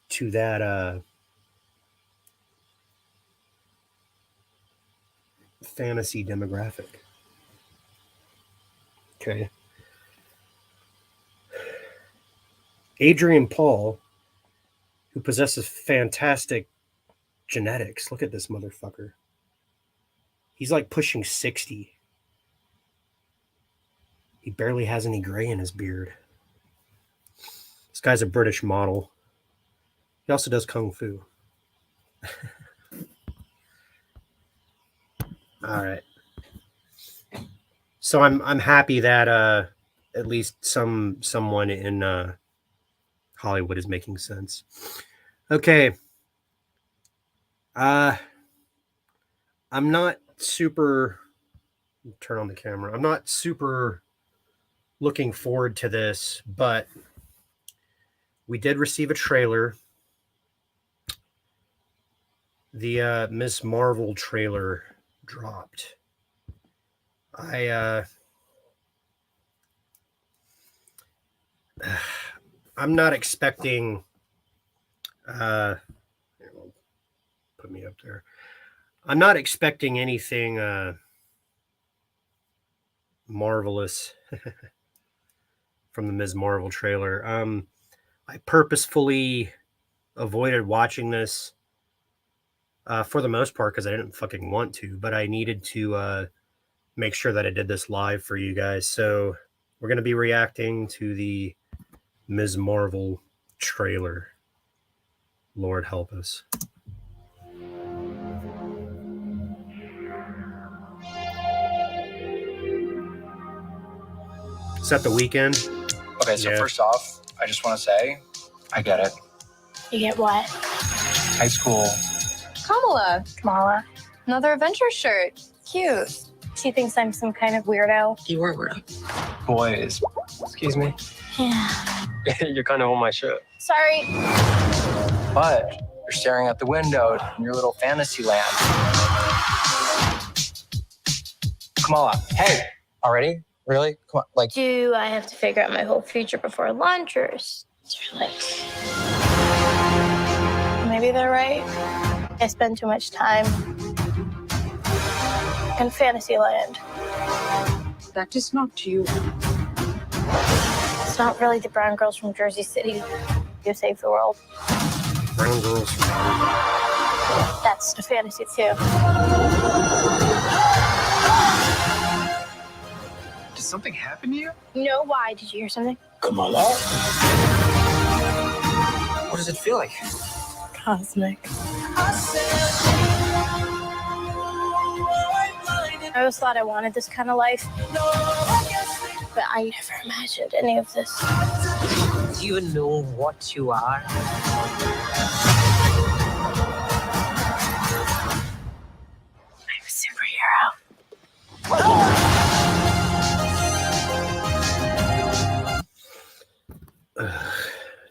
to that fantasy demographic. Okay. Adrian Paul, who possesses fantastic genetics. Look at this motherfucker. He's like pushing 60. He barely has any gray in his beard. This guy's a British model. He also does kung fu. All right. So I'm happy that at least someone in Hollywood is making sense. Okay. I'm not super turn on the camera. I'm not super looking forward to this, but we did receive a trailer. The Ms. Marvel trailer dropped. I'm not expecting put me up there. I'm not expecting anything marvelous from the Ms. Marvel trailer. I purposefully avoided watching this for the most part because I didn't fucking want to, but I needed to make sure that I did this live for you guys. So we're going to be reacting to the Ms. Marvel trailer. Lord help us. Is that the weekend? Okay, so first off, I just want to say, I get it. You get what? High school. Kamala. Another adventure shirt. Cute. She thinks I'm some kind of weirdo. You were weirdo. Boys. Excuse me. Yeah. You're kind of on my shirt. Sorry. But you're staring out the window in your little fantasy land. Kamala, hey, already? Really? Come on, like. Do I have to figure out my whole future before lunch, or is it like... Maybe they're right. I spend too much time in fantasy land. That is not you. It's not really the brown girls from Jersey City who save the world. Brown girls. That's the fantasy too. Did something happen to you? No, why? Did you hear something? Kamala? What does it feel like? Cosmic. I always thought I wanted this kind of life, but I never imagined any of this. Do you know what you are? I'm a superhero.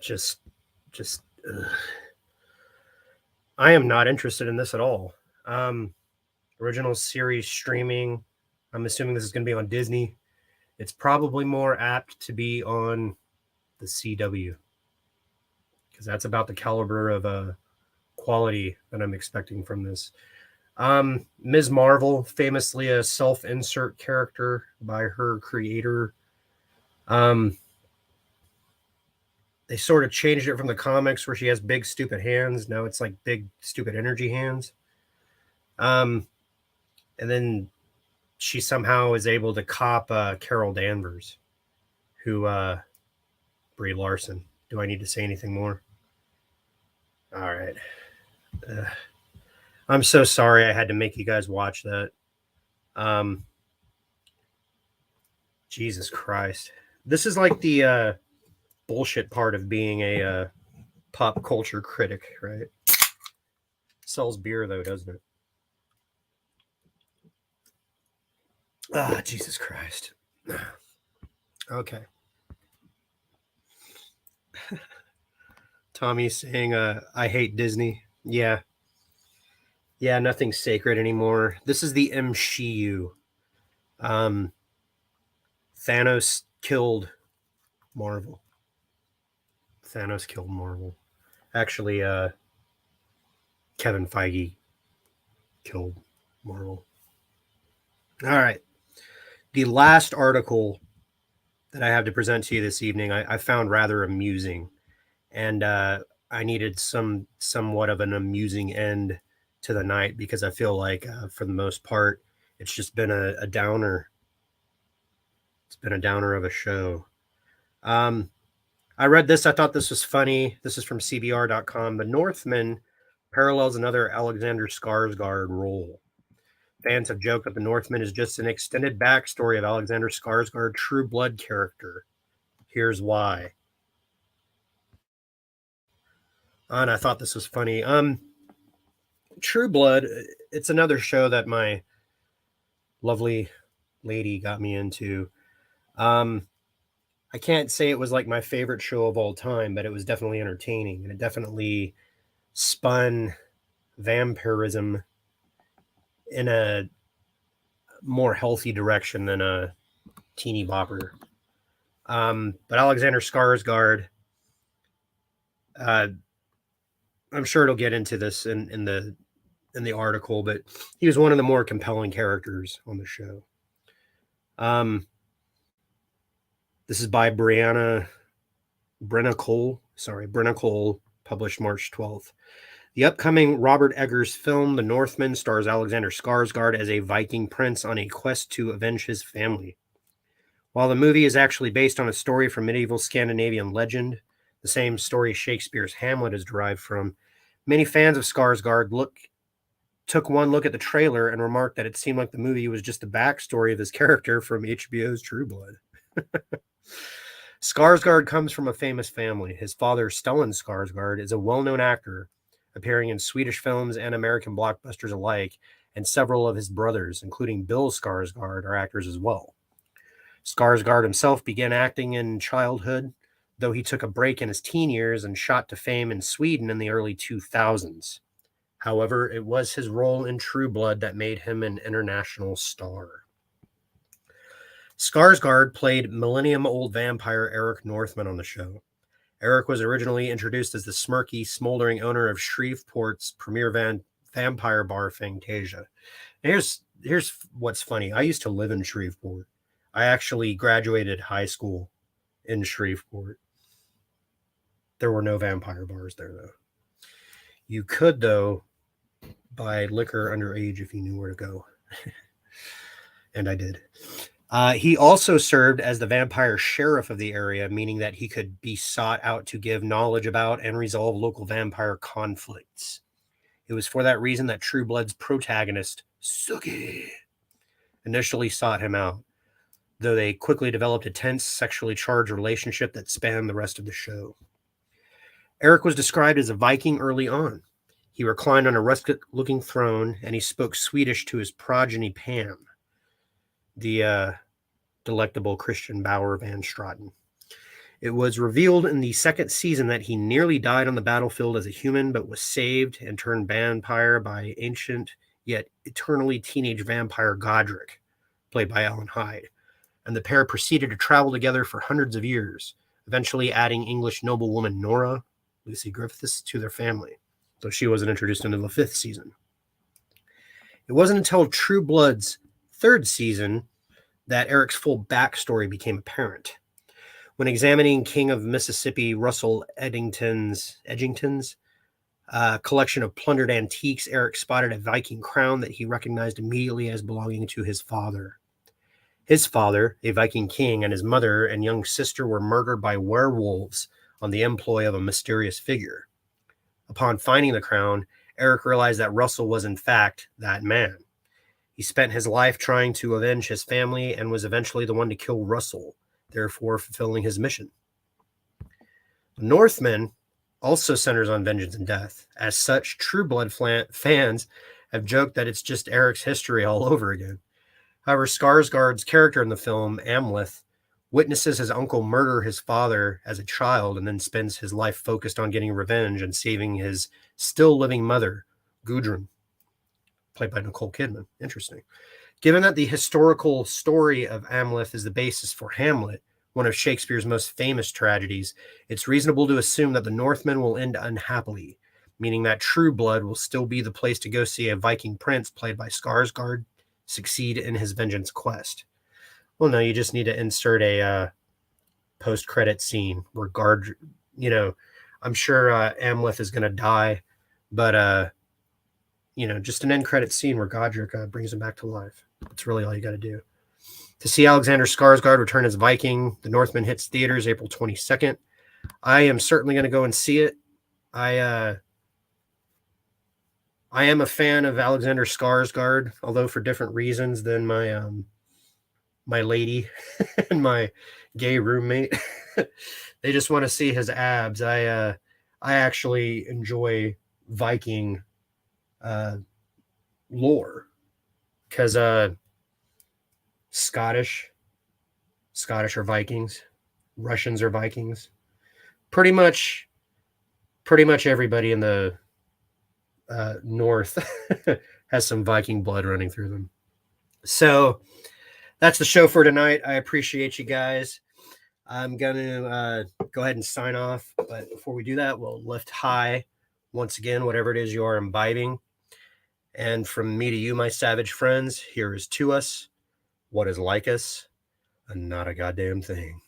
Just I am not interested in this at all. Original series streaming. I'm assuming this is going to be on Disney. It's probably more apt to be on the CW because that's about the caliber of quality that I'm expecting from this. Ms. Marvel, famously a self-insert character by her creator. They sort of changed it from the comics where she has big, stupid hands. Now it's like big, stupid energy hands. And then she somehow is able to cop Carol Danvers, who Brie Larson. Do I need to say anything more? All right. I'm so sorry I had to make you guys watch that. Jesus Christ. This is like the bullshit part of being a pop culture critic, right? Sells beer though, doesn't it? Ah, Jesus Christ. Okay. Tommy's saying, I hate Disney. Yeah. Yeah, nothing's sacred anymore. This is the MCU. Thanos killed Marvel. Thanos killed Marvel. Actually, Kevin Feige killed Marvel. All right. The last article that I have to present to you this evening, I found rather amusing. And I needed somewhat of an amusing end to the night because I feel like, for the most part, it's just been a downer. It's been a downer of a show. I read this. I thought this was funny. This is from CBR.com. The Northman parallels another Alexander Skarsgård role. Fans have joked that the Northman is just an extended backstory of Alexander Skarsgård, True Blood character. Here's why. And I thought this was funny. True Blood, it's another show that my lovely lady got me into. I can't say it was like my favorite show of all time, but it was definitely entertaining, and it definitely spun vampirism in a more healthy direction than a teeny bopper. But Alexander Skarsgård, I'm sure it'll get into this in the article, but he was one of the more compelling characters on the show. This is by Brenna Cole, published March 12th. The upcoming Robert Eggers film, The Northman, stars Alexander Skarsgård as a Viking prince on a quest to avenge his family. While the movie is actually based on a story from medieval Scandinavian legend, the same story Shakespeare's Hamlet is derived from, many fans of Skarsgård took one look at the trailer and remarked that it seemed like the movie was just the backstory of his character from HBO's True Blood. Skarsgård comes from a famous family. His father, Stellan Skarsgård, is a well-known actor, appearing in Swedish films and American blockbusters alike, and several of his brothers, including Bill Skarsgård, are actors as well. Skarsgård himself began acting in childhood, though he took a break in his teen years and shot to fame in Sweden in the early 2000s. However, it was his role in True Blood that made him an international star. Skarsgård played millennium-old vampire Eric Northman on the show. Eric was originally introduced as the smirky, smoldering owner of Shreveport's premier vampire bar, Fantasia. And here's what's funny. I used to live in Shreveport. I actually graduated high school in Shreveport. There were no vampire bars there, though. You could, though, buy liquor underage if you knew where to go. And I did. He also served as the vampire sheriff of the area, meaning that he could be sought out to give knowledge about and resolve local vampire conflicts. It was for that reason that True Blood's protagonist, Suki, initially sought him out, though they quickly developed a tense, sexually charged relationship that spanned the rest of the show. Eric was described as a Viking early on. He reclined on a rustic-looking throne, and he spoke Swedish to his progeny Pam, the delectable Christian Bauer van Straten. It was revealed in the second season that he nearly died on the battlefield as a human, but was saved and turned vampire by ancient yet eternally teenage vampire Godric, played by Alan Hyde. And the pair proceeded to travel together for hundreds of years, eventually adding English noblewoman Nora, Lucy Griffiths, to their family, though she wasn't introduced into the fifth season. It wasn't until True Blood's third season that Eric's full backstory became apparent. When examining King of Mississippi Russell Edgington's collection of plundered antiques, Eric spotted a Viking crown that he recognized immediately as belonging to his father. His father, a Viking king, and his mother and young sister were murdered by werewolves on the employ of a mysterious figure. Upon finding the crown, Eric realized that Russell was in fact that man. He spent his life trying to avenge his family and was eventually the one to kill Russell, therefore fulfilling his mission. The Northman also centers on vengeance and death. As such, True Blood fans have joked that it's just Eric's history all over again. However, Skarsgård's character in the film, Amleth, witnesses his uncle murder his father as a child and then spends his life focused on getting revenge and saving his still living mother, Gudrun, played by Nicole Kidman. Interesting. Given that the historical story of Amleth is the basis for Hamlet, one of Shakespeare's most famous tragedies, it's reasonable to assume that the Northmen will end unhappily, meaning that True Blood will still be the place to go see a Viking prince played by Skarsgård succeed in his vengeance quest. Well, no, you just need to insert a post-credit scene where I'm sure Amleth is going to die, but just an end credit scene where Godric brings him back to life. That's really all you got to do. To see Alexander Skarsgård return as Viking, The Northman hits theaters April 22nd. I am certainly going to go and see it. I am a fan of Alexander Skarsgård, although for different reasons than my my lady and my gay roommate. They just want to see his abs. I actually enjoy Viking lore because Scottish are Vikings, Russians are Vikings. Pretty much everybody in the north has some Viking blood running through them. So that's the show for tonight. I appreciate you guys. I'm going to go ahead and sign off. But before we do that, we'll lift high once again, whatever it is you are imbibing. And from me to you, my savage friends, here is to us what is like us, and not a goddamn thing.